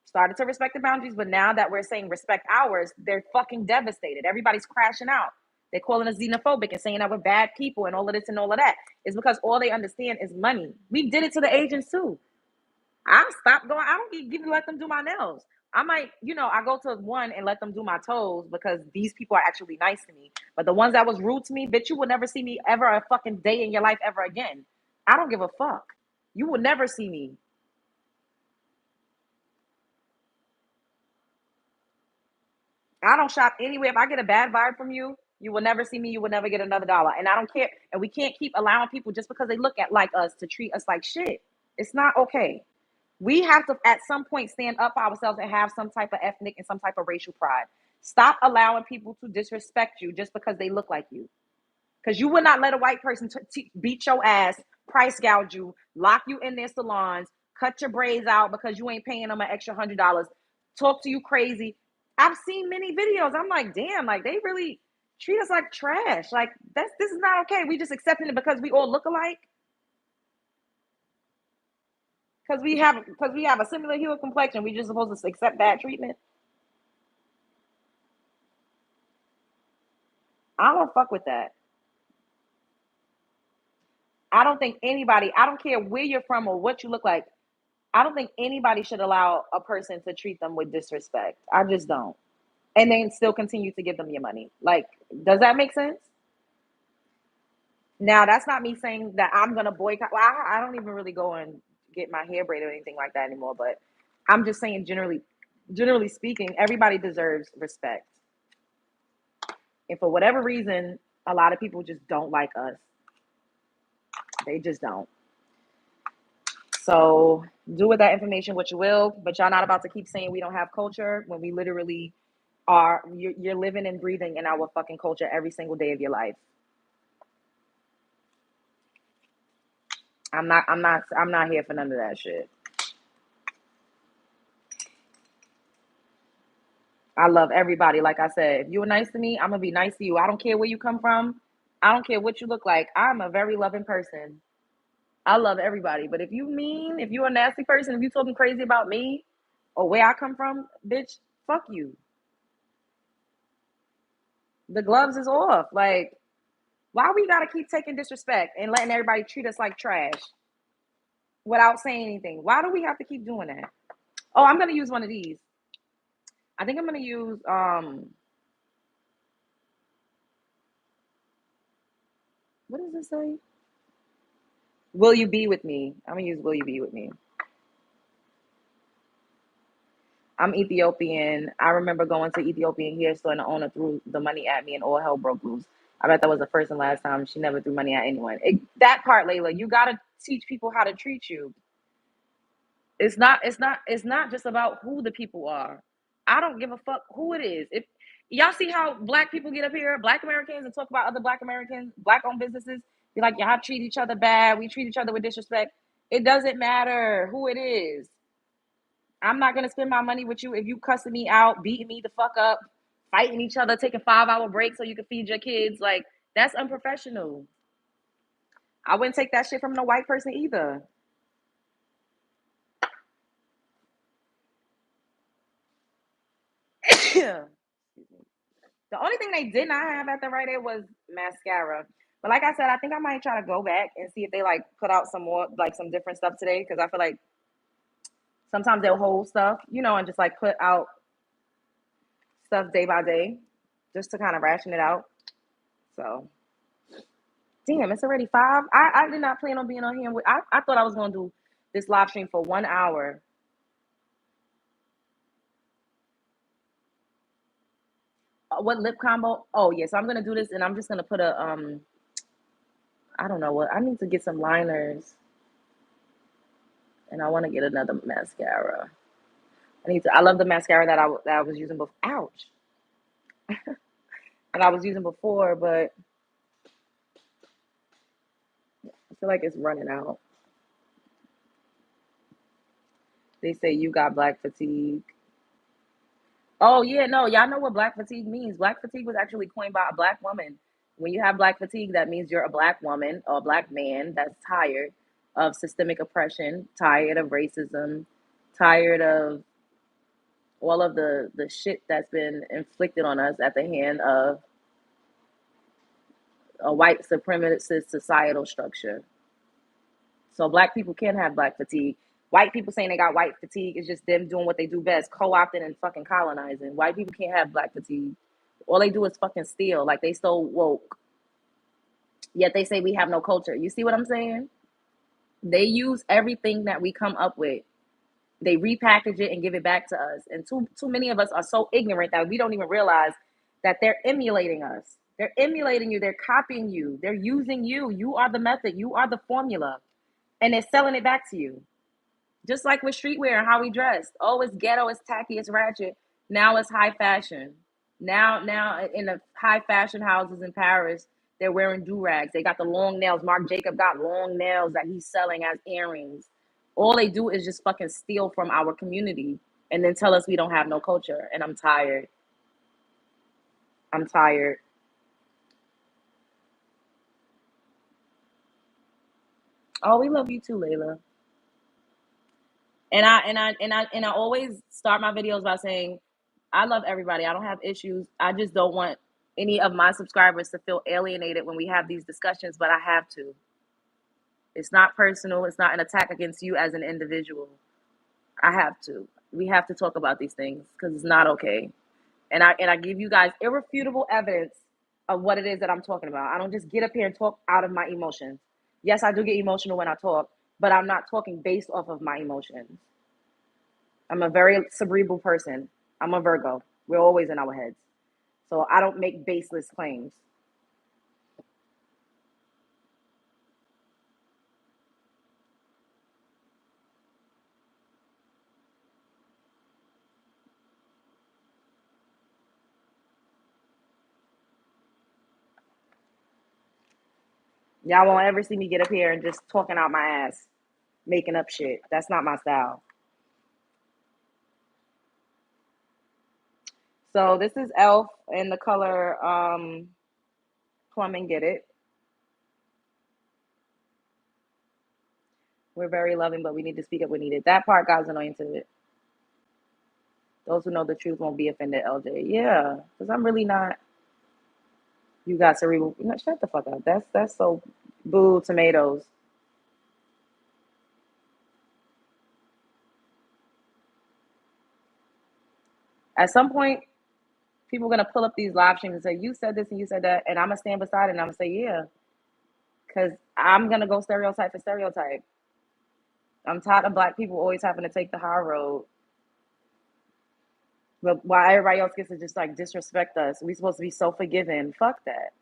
Speaker 1: Started to respect the boundaries, but now that we're saying respect ours, they're fucking devastated. Everybody's crashing out. They're calling us xenophobic and saying that we're bad people and all of this and all of that. It's because all they understand is money. We did it to the Asians too. I'll stop going. I don't even let them do my nails. I might, I go to one and let them do my toes because these people are actually nice to me. But the ones that was rude to me, bitch, you will never see me ever a fucking day in your life ever again. I don't give a fuck. You will never see me. I don't shop anywhere. If I get a bad vibe from you, you will never see me. You will never get another dollar. And I don't care. And we can't keep allowing people just because they look at like us to treat us like shit. It's not okay. We have to, at some point, stand up for ourselves and have some type of ethnic and some type of racial pride. Stop allowing people to disrespect you just because they look like you. Because you would not let a white person beat your ass, price gouge you, lock you in their salons, cut your braids out because you ain't paying them an extra $100, talk to you crazy. I've seen many videos. I'm like, damn, like they really, treat us like trash. Like this is not okay. We just accepting it because we all look alike. Because we have a similar hue of complexion. We just supposed to accept bad treatment. I don't fuck with that. I don't think anybody, I don't care where you're from or what you look like, I don't think anybody should allow a person to treat them with disrespect. I just don't. And then still continue to give them your money. Like, does that make sense? Now, that's not me saying that I'm going to boycott. Well, I don't even really go and get my hair braided or anything like that anymore. But I'm just saying, generally speaking, everybody deserves respect. And for whatever reason, a lot of people just don't like us. They just don't. So do with that information what you will, but y'all not about to keep saying we don't have culture when we literally are. You're living and breathing in our fucking culture every single day of your life. I'm not here for none of that shit. I love everybody. Like I said, if you were nice to me, I'm gonna be nice to you. I don't care where you come from. I don't care what you look like. I'm a very loving person. I love everybody. But if you mean, if you're a nasty person, if you talking crazy about me or where I come from, bitch, fuck you. The gloves is off. Like, why we gotta keep taking disrespect and letting everybody treat us like trash without saying anything? Why do we have to keep doing that? Oh, I'm gonna use one of these. I think I'm gonna use what does it say? Will you be with me? I'm gonna use will you be with me. I'm Ethiopian. I remember going to Ethiopian hair store and the owner threw the money at me and all hell broke loose. I bet that was the first and last time. She never threw money at anyone. That part, Layla, you gotta teach people how to treat you. It's not just about who the people are. I don't give a fuck who it is. If y'all see how black people get up here, black Americans, and talk about other black Americans, black owned businesses, be like, y'all treat each other bad, we treat each other with disrespect. It doesn't matter who it is. I'm not gonna spend my money with you if you cussing me out, beating me the fuck up, fighting each other, taking 5-hour breaks so you can feed your kids. Like, that's unprofessional. I wouldn't take that shit from no white person either. The only thing they did not have at the Rite Aid was mascara. But like I said, I think I might try to go back and see if they like put out some more, like some different stuff today. Because I feel like sometimes they'll hold stuff, and just like put out stuff day by day, just to kind of ration it out. So, damn, it's already 5. I did not plan on being on here. I thought I was gonna do this live stream for 1 hour. What lip combo? Oh yes, yeah, so I'm gonna do this, and I'm just gonna put a I don't know what. I need to get some liners, and I want to get another mascara. I love the mascara that I was using before. Ouch. That I was using before, but I feel like it's running out. They say you got black fatigue. Oh yeah, no, y'all know what black fatigue means. Black fatigue was actually coined by a black woman. When you have black fatigue, that means you're a black woman or a black man that's tired of systemic oppression, tired of racism, tired of all of the shit that's been inflicted on us at the hand of a white supremacist societal structure. So black people can have black fatigue. White people saying they got white fatigue is just them doing what they do best, co-opting and fucking colonizing. White people can't have black fatigue. All they do is fucking steal. Like, they so woke. Yet they say we have no culture. You see what I'm saying? They use everything that we come up with. They repackage it and give it back to us. And too many of us are so ignorant that we don't even realize that they're emulating us. They're emulating you. They're copying you. They're using you. You are the method. You are the formula. And they're selling it back to you. Just like with streetwear and how we dress. Oh, it's ghetto, it's tacky, it's ratchet. Now it's high fashion. Now in the high fashion houses in Paris, they're wearing do-rags. They got the long nails. Marc Jacob got long nails that he's selling as earrings. All they do is just fucking steal from our community and then tell us we don't have no culture. And I'm tired. I'm tired. Oh, we love you too, Layla. And I always start my videos by saying, I love everybody. I don't have issues. I just don't want any of my subscribers to feel alienated when we have these discussions, but I have to. It's not personal. It's not an attack against you as an individual. I have to. We have to talk about these things because it's not okay. And I give you guys irrefutable evidence of what it is that I'm talking about. I don't just get up here and talk out of my emotions. Yes, I do get emotional when I talk, but I'm not talking based off of my emotions. I'm a very cerebral person. I'm a Virgo. We're always in our heads. So I don't make baseless claims. Y'all won't ever see me get up here and just talking out my ass, making up shit. That's not my style. So this is Elf in the color Plum and Get It. We're very loving, but we need to speak up when needed. That part God's anointed. Those who know the truth won't be offended, LJ. Yeah, because I'm really not. You got cerebral. No, shut the fuck up. That's so boo tomatoes. At some point, people are gonna pull up these live streams and say, "You said this and you said that," and I'm gonna stand beside it and I'm gonna say, "Yeah," because I'm gonna go stereotype for stereotype. I'm tired of black people always having to take the high road, but while everybody else gets to just like disrespect us, we supposed to be so forgiving. Fuck that.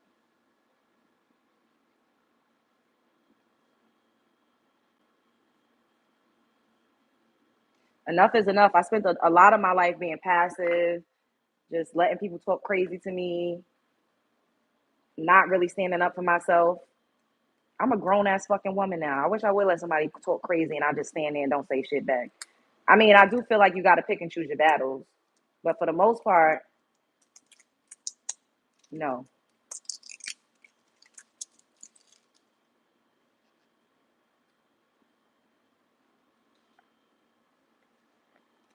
Speaker 1: Enough is enough. I spent a lot of my life being passive, just letting people talk crazy to me, not really standing up for myself. I'm a grown ass fucking woman now. I wish I would let somebody talk crazy and I just stand there and don't say shit back. I mean, I do feel like you got to pick and choose your battles, but for the most part, no.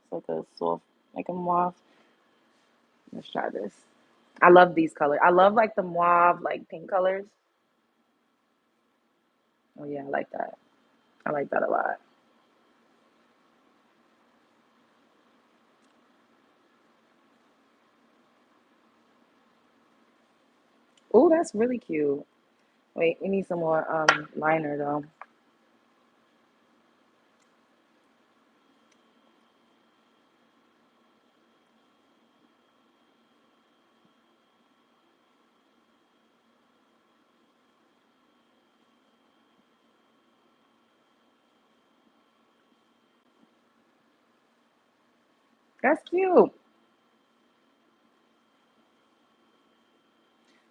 Speaker 1: It's like a soft, like a mauve. Let's try this. I love these colors. I love like the mauve, like pink colors. Oh yeah, I like that. I like that a lot. Oh, that's really cute. Wait, we need some more liner though. That's cute.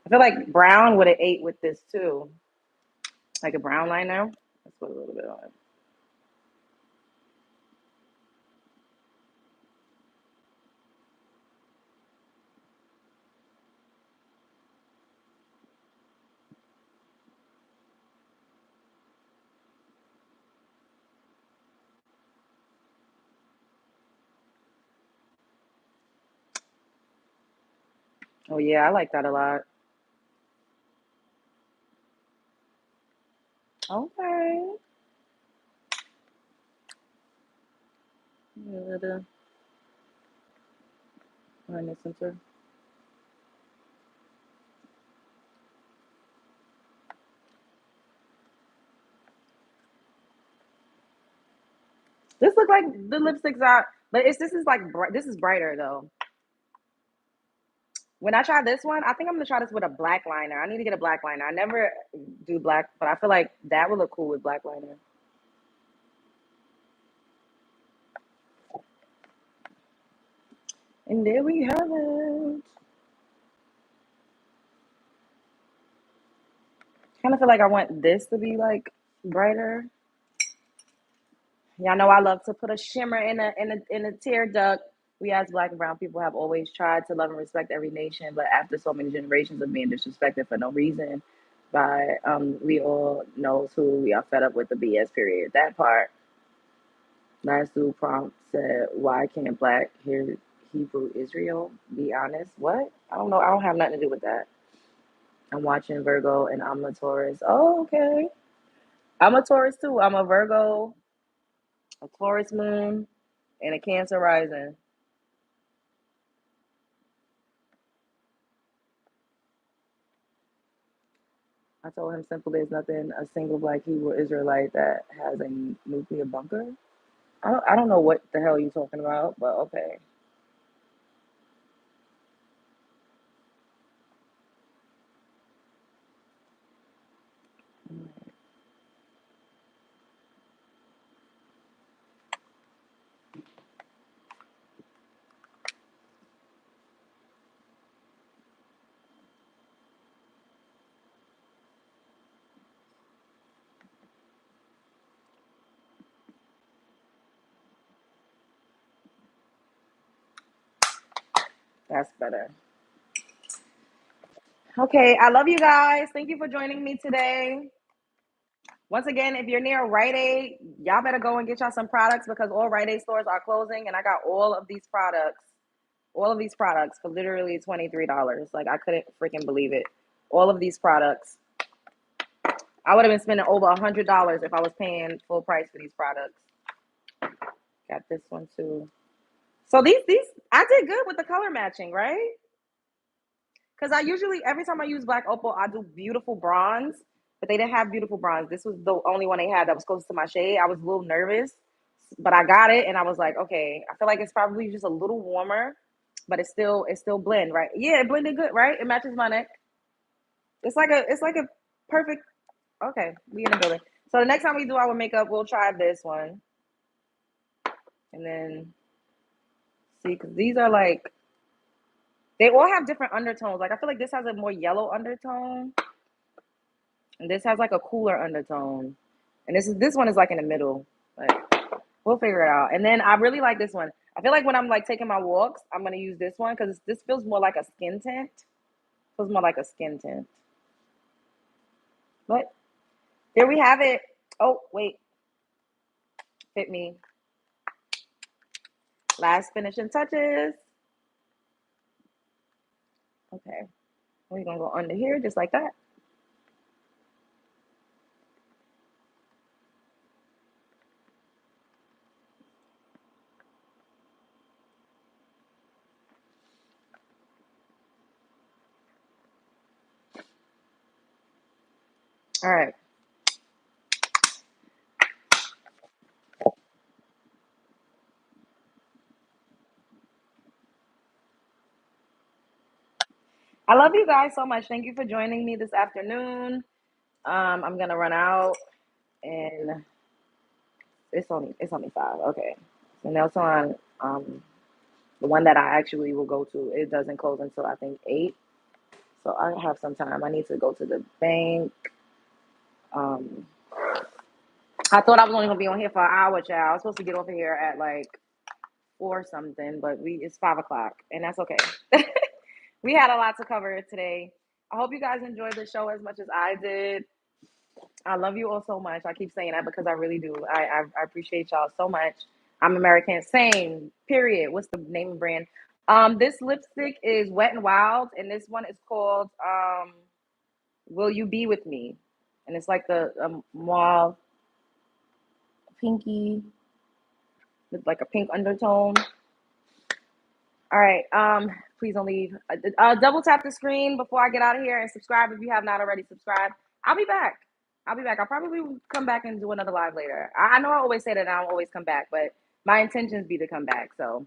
Speaker 1: I feel like brown would have ate with this too. Like a brown liner. Let's put a little bit on. Oh yeah, I like that a lot. Okay. The line center. This look like the lipsticks are, but this is like this is brighter though. When I try this one, I think I'm gonna try this with a black liner. I need to get a black liner. I never do black, but I feel like that would look cool with black liner. And there we have it. Kind of feel like I want this to be like brighter. Y'all know I love to put a shimmer in a tear duct. We as black and brown people have always tried to love and respect every nation, but after so many generations of being disrespected for no reason, by We All Knows Who. We Are Fed Up with the BS, period. That part. Last dude prompt said, why can't black hear Hebrew Israel? Be honest. What? I don't know. I don't have nothing to do with that. I'm watching Virgo and I'm a Taurus. Oh, okay. I'm a Taurus too. I'm a Virgo, a Taurus moon, and a Cancer rising. I told him simple, there's nothing a single black Hebrew Israelite that has a nuclear bunker. I don't know what the hell you're talking about, but okay. That's better. Okay, I love you guys. Thank you for joining me today. Once again, if you're near Rite Aid, y'all better go and get y'all some products because all Rite Aid stores are closing, and I got all of these products for literally $23. Like, I couldn't freaking believe it. All of these products. I would have been spending over $100 if I was paying full price for these products. Got this one too. So these I did good with the color matching, right? Because I usually every time I use black opal, I do beautiful bronze, but they didn't have beautiful bronze. This was the only one they had that was close to my shade. I was a little nervous, but I got it, and I was like, okay, I feel like it's probably just a little warmer, but it's still blend, right? Yeah, it blended good, right? It matches my neck. It's like a perfect. Okay, we in the building. So the next time we do our makeup, we'll try this one, and then see, because these are like they all have different undertones. Like I feel like this has a more yellow undertone, and this has like a cooler undertone, and this one is like in the middle. But we'll figure it out. And then I really like this one. I feel like when I'm like taking my walks, I'm gonna use this one because this feels more like a skin tint. Feels more like a skin tint. But there we have it. Oh wait, fit me. Last finishing touches. Okay, we're gonna go under here just like that. All right. I love you guys so much. Thank you for joining me this afternoon. I'm gonna run out, and it's only 5. Okay. So nail salon, the one that I actually will go to, it doesn't close until I think 8. So I have some time. I need to go to the bank. Um, I thought I was only gonna be on here for an hour, child. I was supposed to get off of here at like 4 something, but it's 5 o'clock, and that's okay. We had a lot to cover today. I hope you guys enjoyed the show as much as I did. I love you all so much. I keep saying that because I really do. I appreciate y'all so much. I'm American. Same. Period. What's the name of brand? This lipstick is Wet and Wild, and this one is called Will You Be With Me? And it's like the mauve pinky with like a pink undertone. All right. Please don't leave. Double tap the screen before I get out of here and subscribe if you have not already subscribed. I'll be back. I'll probably come back and do another live later. I know I always say that and I don't always come back, but my intentions be to come back. So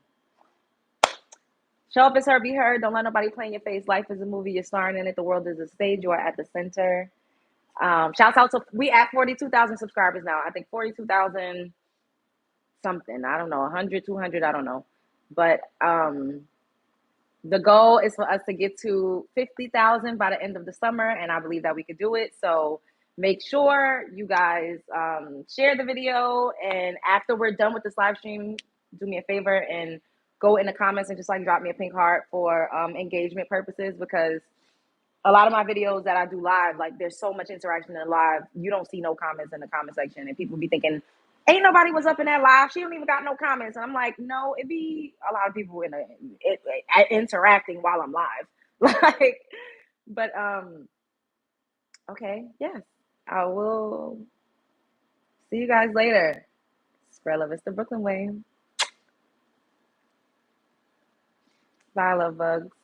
Speaker 1: show up as heard, be heard. Don't let nobody play in your face. Life is a movie. You're starring in it. The world is a stage. You are at the center. Shouts out to we at 42,000 subscribers now. I think 42,000 something. I don't know. 100, 200. I don't know. But the goal is for us to get to 50,000 by the end of the summer, and I believe that we could do it. So make sure you guys share the video, and after we're done with this live stream, do me a favor and go in the comments and just like drop me a pink heart for engagement purposes, because a lot of my videos that I do live, like there's so much interaction in live, you don't see no comments in the comment section, and people be thinking, ain't nobody was up in that live. She don't even got no comments, and I'm like, no, it be a lot of people interacting while I'm live, like. But okay, yes, I will see you guys later. Spread love, it's the Brooklyn way. Bye, love bugs.